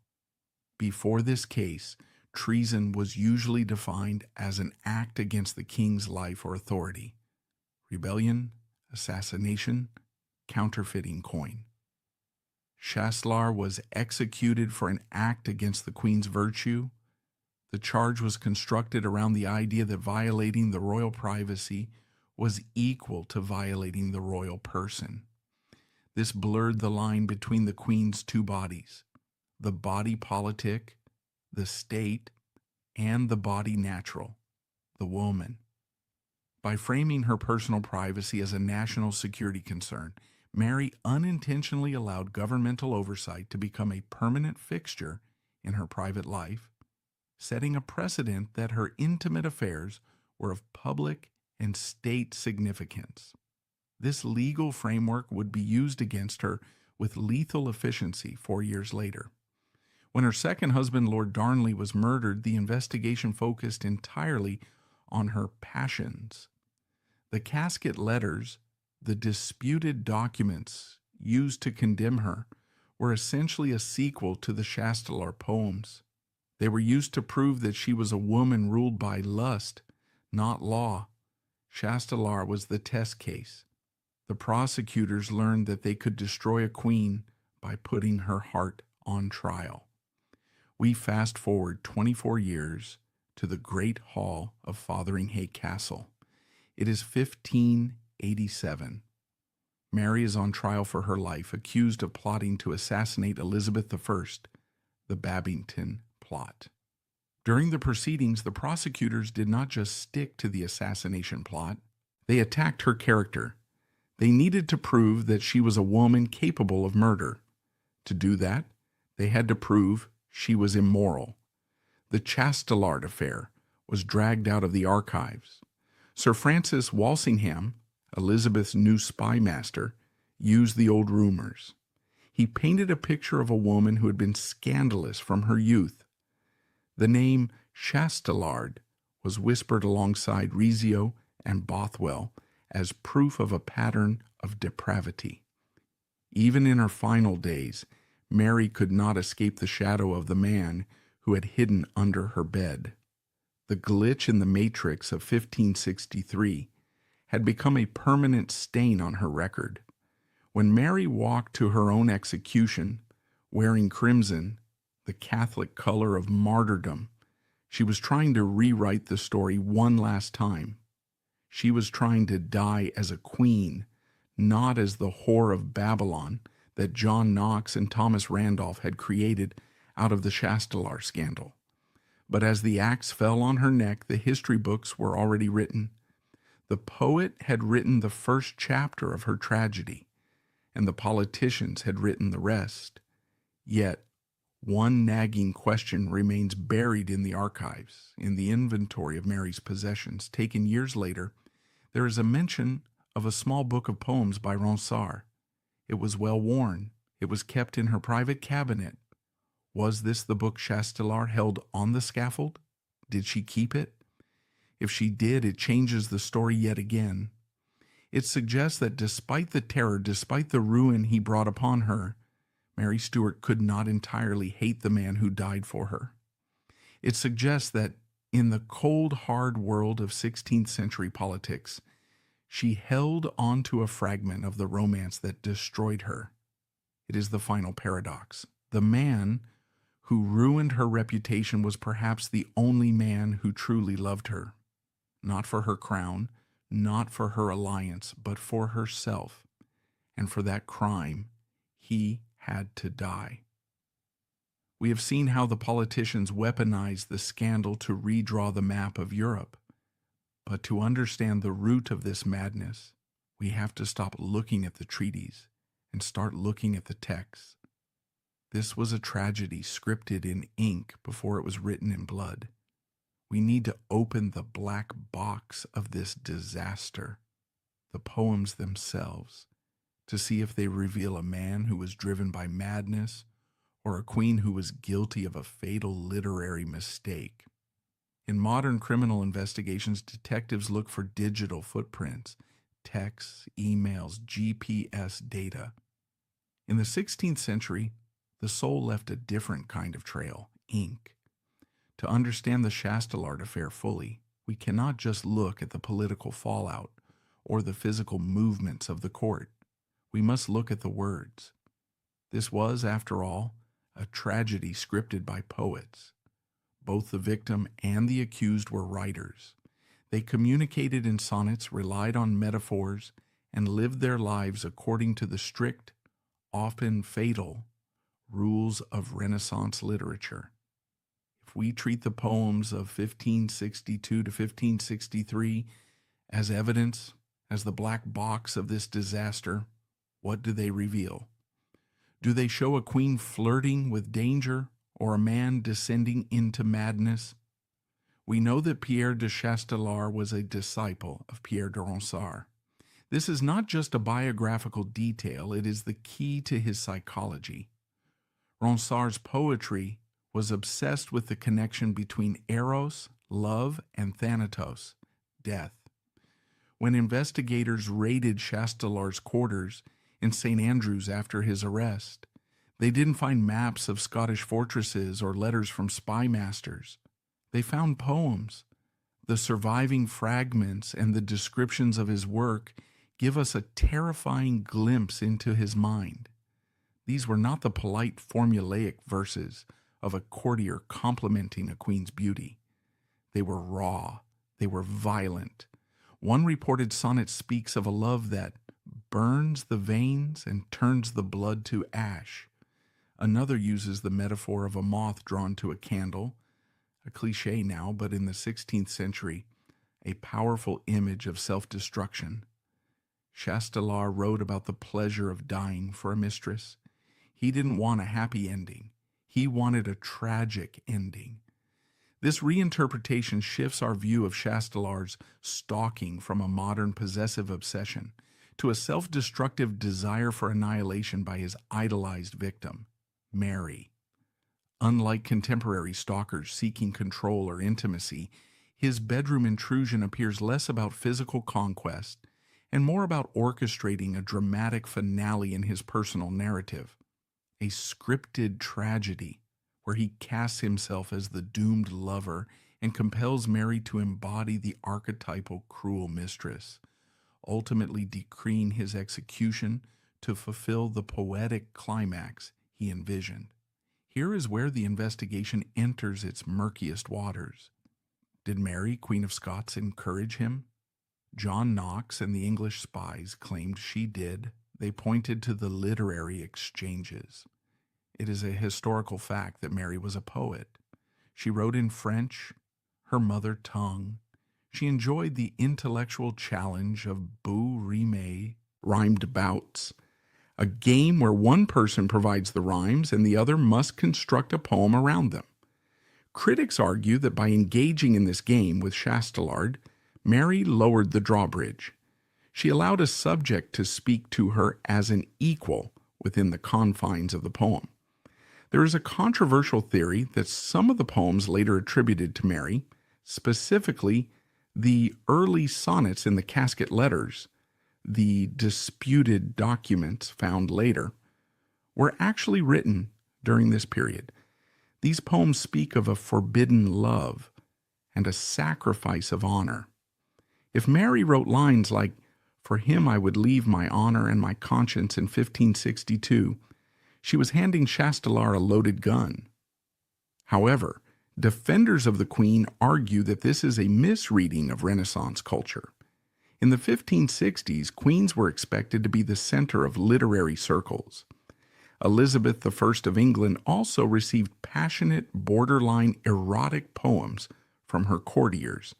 Before this case, treason was usually defined as an act against the king's life or authority. Rebellion, assassination, counterfeiting coin. Chastelard was executed for an act against the queen's virtue. The charge was constructed around the idea that violating the royal privacy was equal to violating the royal person. This blurred the line between the queen's two bodies, the body politic, the state, and the body natural, the woman. By framing her personal privacy as a national security concern, Mary unintentionally allowed governmental oversight to become a permanent fixture in her private life, setting a precedent that her intimate affairs were of public and state significance. This legal framework would be used against her with lethal efficiency 4 years later. When her second husband, Lord Darnley, was murdered, the investigation focused entirely on her passions. The casket letters, the disputed documents used to condemn her, were essentially a sequel to the Chastelard poems. They were used to prove that she was a woman ruled by lust, not law. Chastelard was the test case. The prosecutors learned that they could destroy a queen by putting her heart on trial. We fast forward 24 years to the Great Hall of Fotheringhay Castle. It is 1587. Mary is on trial for her life, accused of plotting to assassinate Elizabeth I, the Babington plot. During the proceedings, the prosecutors did not just stick to the assassination plot. They attacked her character. They needed to prove that she was a woman capable of murder. To do that, they had to prove she was immoral. The Chastelard affair was dragged out of the archives. Sir Francis Walsingham, Elizabeth's new spy master, used the old rumors. He painted a picture of a woman who had been scandalous from her youth. The name Chastelard was whispered alongside Rizzio and Bothwell as proof of a pattern of depravity. Even in her final days, Mary could not escape the shadow of the man who had hidden under her bed. The glitch in the matrix of 1563 had become a permanent stain on her record. When Mary walked to her own execution, wearing crimson, the Catholic color of martyrdom, she was trying to rewrite the story one last time. She was trying to die as a queen, not as the whore of Babylon that John Knox and Thomas Randolph had created out of the Chastelard scandal. But as the axe fell on her neck, the history books were already written. The poet had written the first chapter of her tragedy, and the politicians had written the rest. Yet, one nagging question remains buried in the archives. In the inventory of Mary's possessions, taken years later, there is a mention of a small book of poems by Ronsard. It was well worn. It was kept in her private cabinet. Was this the book Chastelard held on the scaffold? Did she keep it? If she did, it changes the story yet again. It suggests that despite the terror, despite the ruin he brought upon her, Mary Stuart could not entirely hate the man who died for her. It suggests that in the cold, hard world of 16th century politics, she held on to a fragment of the romance that destroyed her. It is the final paradox. The man who ruined her reputation was perhaps the only man who truly loved her. Not for her crown, not for her alliance, but for herself. And for that crime, he had to die. We have seen how the politicians weaponized the scandal to redraw the map of Europe. But to understand the root of this madness, we have to stop looking at the treaties and start looking at the texts. This was a tragedy scripted in ink before it was written in blood. We need to open the black box of this disaster, the poems themselves, to see if they reveal a man who was driven by madness or a queen who was guilty of a fatal literary mistake. In modern criminal investigations, detectives look for digital footprints, texts, emails, GPS data. In the 16th century, the soul left a different kind of trail, ink. To understand the Chastelard affair fully, we cannot just look at the political fallout or the physical movements of the court. We must look at the words. This was, after all, a tragedy scripted by poets. Both the victim and the accused were writers. They communicated in sonnets, relied on metaphors, and lived their lives according to the strict, often fatal, rules of Renaissance literature. If we treat the poems of 1562 to 1563 as evidence, as the black box of this disaster, what do they reveal? Do they show a queen flirting with danger or a man descending into madness? We know that Pierre de Chastelard was a disciple of Pierre de Ronsard. This is not just a biographical detail, it is the key to his psychology. Ronsard's poetry was obsessed with the connection between eros, love, and thanatos, death. When investigators raided Chastelard's quarters in St. Andrews after his arrest, they didn't find maps of Scottish fortresses or letters from spy masters. They found poems. The surviving fragments and the descriptions of his work give us a terrifying glimpse into his mind. These were not the polite formulaic verses of a courtier complimenting a queen's beauty. They were raw. They were violent. One reported sonnet speaks of a love that burns the veins and turns the blood to ash. Another uses the metaphor of a moth drawn to a candle, a cliche now, but in the 16th century, a powerful image of self-destruction. Chastelard wrote about the pleasure of dying for a mistress. He didn't want a happy ending. He wanted a tragic ending. This reinterpretation shifts our view of Chastelard's stalking from a modern possessive obsession to a self-destructive desire for annihilation by his idolized victim, Mary. Unlike contemporary stalkers seeking control or intimacy, his bedroom intrusion appears less about physical conquest and more about orchestrating a dramatic finale in his personal narrative, a scripted tragedy where he casts himself as the doomed lover and compels Mary to embody the archetypal cruel mistress, ultimately decreeing his execution to fulfill the poetic climax he envisioned. Here is where the investigation enters its murkiest waters. Did Mary, Queen of Scots, encourage him? John Knox and the English spies claimed she did. They pointed to the literary exchanges. It is a historical fact that Mary was a poet. She wrote in French, her mother tongue. She enjoyed the intellectual challenge of beaux rimes, rhymed bouts, a game where one person provides the rhymes and the other must construct a poem around them. Critics argue that by engaging in this game with Chastelard, Mary lowered the drawbridge. She allowed a subject to speak to her as an equal within the confines of the poem. There is a controversial theory that some of the poems later attributed to Mary, specifically the early sonnets in the casket letters, the disputed documents found later, were actually written during this period. These poems speak of a forbidden love and a sacrifice of honor. If Mary wrote lines like, "For him I would leave my honor and my conscience" in 1562, she was handing Chastelard a loaded gun. However, defenders of the Queen argue that this is a misreading of Renaissance culture. In the 1560s, queens were expected to be the center of literary circles. Elizabeth I of England also received passionate, borderline erotic poems from her courtiers,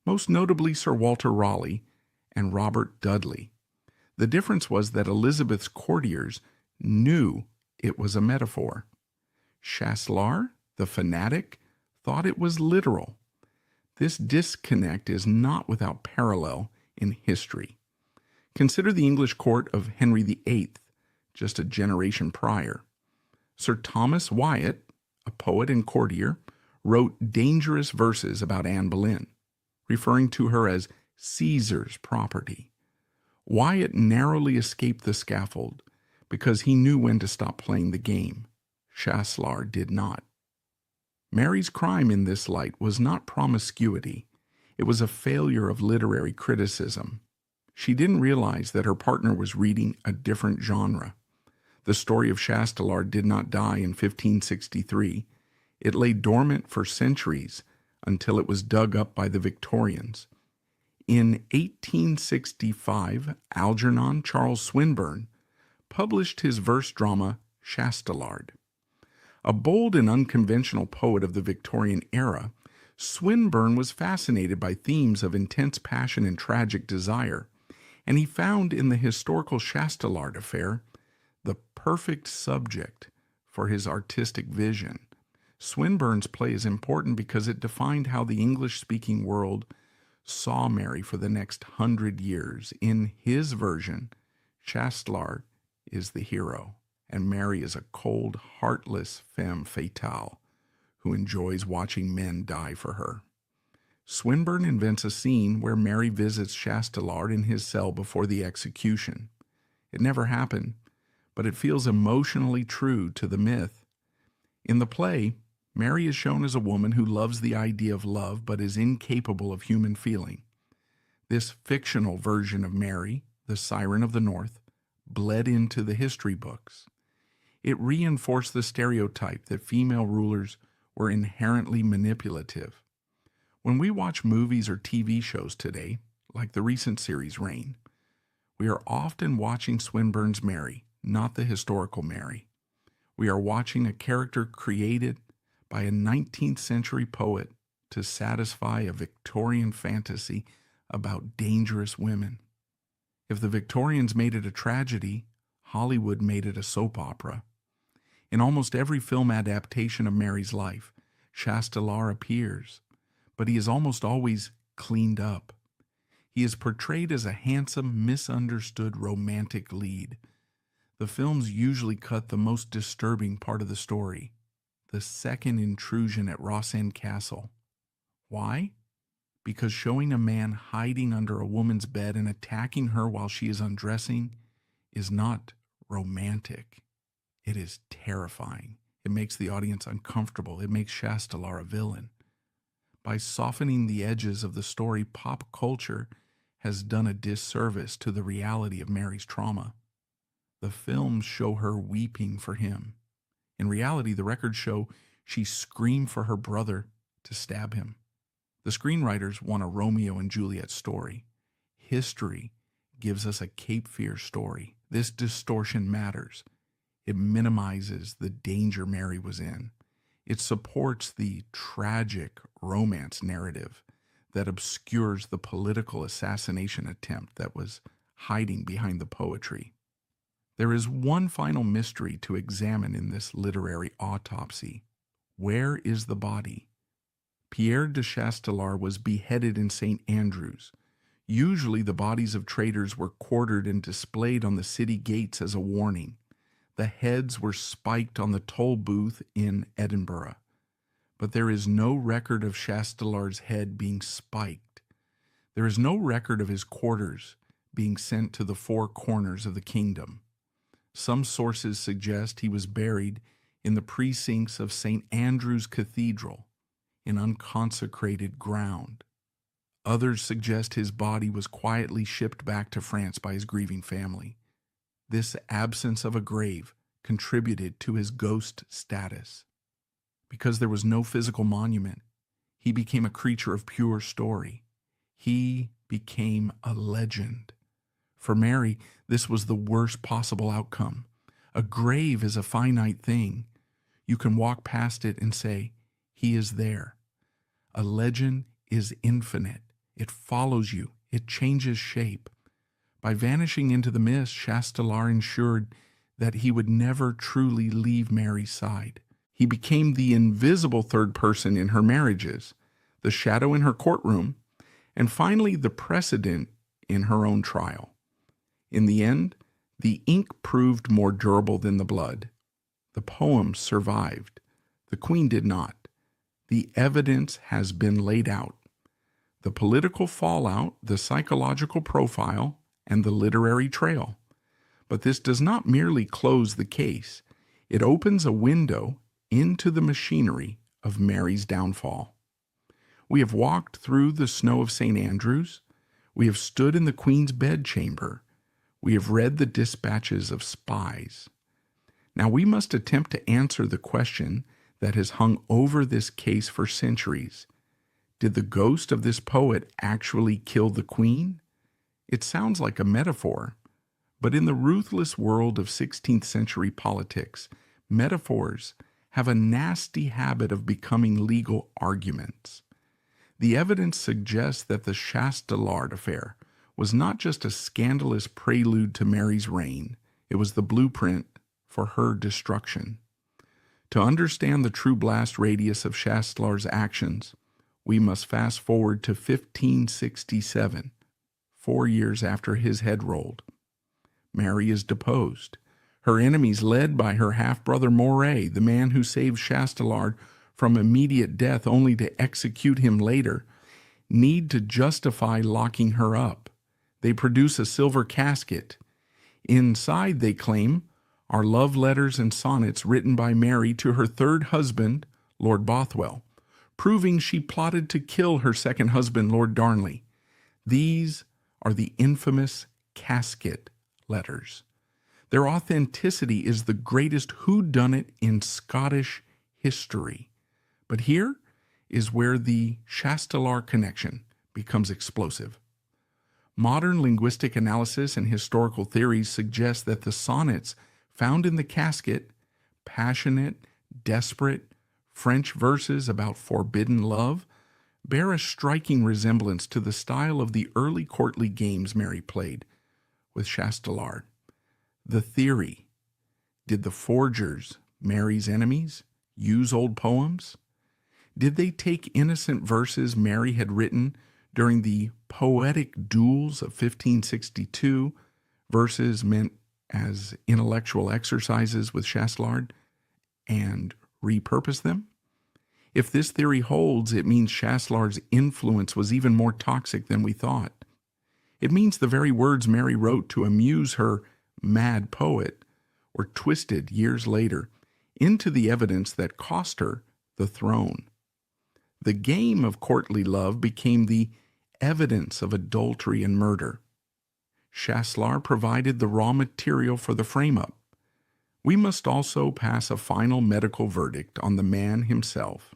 most notably Sir Walter Raleigh and Robert Dudley. The difference was that Elizabeth's courtiers knew it was a metaphor. Chastelard, the fanatic, thought it was literal. This disconnect is not without parallel in history. Consider the English court of Henry VIII, just a generation prior. Sir Thomas Wyatt, a poet and courtier, wrote dangerous verses about Anne Boleyn, referring to her as Caesar's property. Wyatt narrowly escaped the scaffold because he knew when to stop playing the game. Chastelard did not. Mary's crime in this light was not promiscuity. It was a failure of literary criticism. She didn't realize that her partner was reading a different genre. The story of Chastelard did not die in 1563. It lay dormant for centuries until it was dug up by the Victorians. In 1865, Algernon Charles Swinburne published his verse drama Chastelard. A bold and unconventional poet of the Victorian era, Swinburne was fascinated by themes of intense passion and tragic desire, and he found in the historical Chastelard affair the perfect subject for his artistic vision. Swinburne's play is important because it defined how the English-speaking world saw Mary for the next 100 years. In his version, Chastelard is the hero, and Mary is a cold, heartless femme fatale who enjoys watching men die for her. Swinburne invents a scene where Mary visits Chastelard in his cell before the execution. It never happened, but it feels emotionally true to the myth. In the play, Mary is shown as a woman who loves the idea of love but is incapable of human feeling. This fictional version of Mary, the Siren of the North, bled into the history books. It reinforced the stereotype that female rulers were inherently manipulative. When we watch movies or TV shows today, like the recent series Reign, We are often watching Swinburne's Mary, not the historical Mary. We are watching a character created by a 19th century poet to satisfy a Victorian fantasy about dangerous women. If the Victorians made it a tragedy, Hollywood made it a soap opera. In almost every film adaptation of Mary's life, Chastelard appears, but he is almost always cleaned up. He is portrayed as a handsome, misunderstood romantic lead. The films usually cut the most disturbing part of the story, the second intrusion at Ross End Castle. Why? Because showing a man hiding under a woman's bed and attacking her while she is undressing is not romantic. It is terrifying. It makes the audience uncomfortable. It makes Chastelard a villain. By softening the edges of the story, pop culture has done a disservice to the reality of Mary's trauma. The films show her weeping for him. In reality, the records show she screamed for her brother to stab him. The screenwriters want a Romeo and Juliet story. History gives us a Cape Fear story. This distortion matters. It minimizes the danger Mary was in. It supports the tragic romance narrative that obscures the political assassination attempt that was hiding behind the poetry. There is one final mystery to examine in this literary autopsy. Where is the body? Pierre de Chastelard was beheaded in St. Andrews. Usually the bodies of traitors were quartered and displayed on the city gates as a warning. The heads were spiked on the toll booth in Edinburgh. But there is no record of Chastelard's head being spiked. There is no record of his quarters being sent to the four corners of the kingdom. Some sources suggest he was buried in the precincts of St. Andrew's Cathedral, in unconsecrated ground. Others suggest his body was quietly shipped back to France by his grieving family. This absence of a grave contributed to his ghost status. Because there was no physical monument, he became a creature of pure story. He became a legend. For Mary, this was the worst possible outcome. A grave is a finite thing. You can walk past it and say, he is there. A legend is infinite. It follows you. It changes shape. By vanishing into the mist, Chastelard ensured that he would never truly leave Mary's side. He became the invisible third person in her marriages, the shadow in her courtroom, and finally the precedent in her own trial. In the end, the ink proved more durable than the blood. The poems survived. The Queen did not. The evidence has been laid out. The political fallout, the psychological profile, and the literary trail. But this does not merely close the case. It opens a window into the machinery of Mary's downfall. We have walked through the snow of St. Andrews. We have stood in the Queen's bedchamber. We have read the dispatches of spies. Now we must attempt to answer the question that has hung over this case for centuries. Did the ghost of this poet actually kill the Queen? It sounds like a metaphor, but in the ruthless world of 16th century politics, metaphors have a nasty habit of becoming legal arguments. The evidence suggests that the Chastelard affair was not just a scandalous prelude to Mary's reign, it was the blueprint for her destruction. To understand the true blast radius of Chastelard's actions, we must fast forward to 1567, 4 years after his head rolled. Mary is deposed. Her enemies, led by her half-brother Moray, the man who saved Chastelard from immediate death only to execute him later, need to justify locking her up. They produce a silver casket. Inside, they claim, are love letters and sonnets written by Mary to her third husband, Lord Bothwell, proving she plotted to kill her second husband, Lord Darnley. These are the infamous casket letters. Their authenticity is the greatest whodunit in Scottish history. But here is where the Chastelard connection becomes explosive. Modern linguistic analysis and historical theories suggest that the sonnets found in the casket, passionate, desperate, French verses about forbidden love, bear a striking resemblance to the style of the early courtly games Mary played with Chastelard. The theory: did the forgers, Mary's enemies, use old poems? Did they take innocent verses Mary had written during the poetic duels of 1562, verses meant as intellectual exercises with Chastelard, and repurpose them? If this theory holds, it means Chastelard's influence was even more toxic than we thought. It means the very words Mary wrote to amuse her mad poet were twisted years later into the evidence that cost her the throne. The game of courtly love became the evidence of adultery and murder. Chastelard provided the raw material for the frame-up. We must also pass a final medical verdict on the man himself.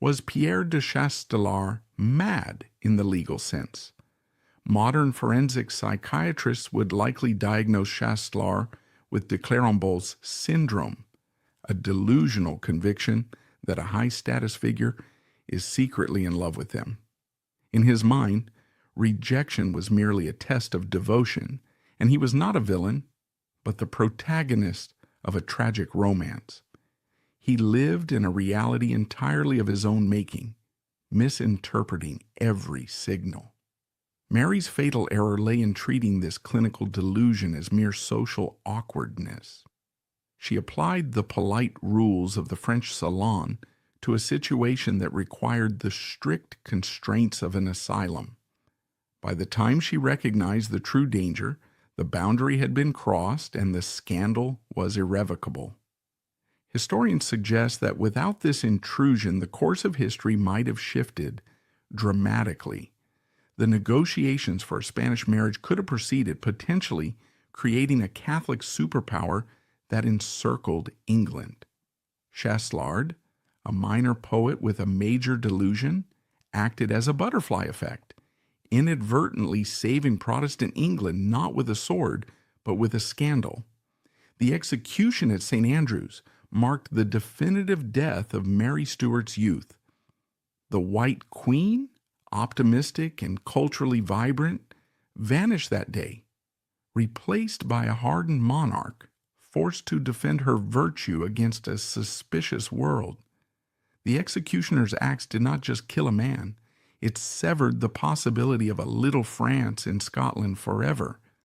Was Pierre de Chastelard mad in the legal sense? Modern forensic psychiatrists would likely diagnose Chastelard with de Clerambault's syndrome, a delusional conviction that a high-status figure is secretly in love with them. In his mind, rejection was merely a test of devotion, and he was not a villain, but the protagonist of a tragic romance. He lived in a reality entirely of his own making, misinterpreting every signal. Mary's fatal error lay in treating this clinical delusion as mere social awkwardness. She applied the polite rules of the French salon to a situation that required the strict constraints of an asylum. By the time she recognized the true danger, the boundary had been crossed and the scandal was irrevocable. Historians suggest that without this intrusion, the course of history might have shifted dramatically. The negotiations for a Spanish marriage could have proceeded, potentially creating a Catholic superpower that encircled England. Chastelard, a minor poet with a major delusion, acted as a butterfly effect, inadvertently saving Protestant England not with a sword, but with a scandal. The execution at St. Andrews marked the definitive death of Mary Stuart's youth. The White Queen, optimistic and culturally vibrant, vanished that day, replaced by a hardened monarch, forced to defend her virtue against a suspicious world. The executioner's axe did not just kill a man, it severed the possibility of a little France in Scotland forever.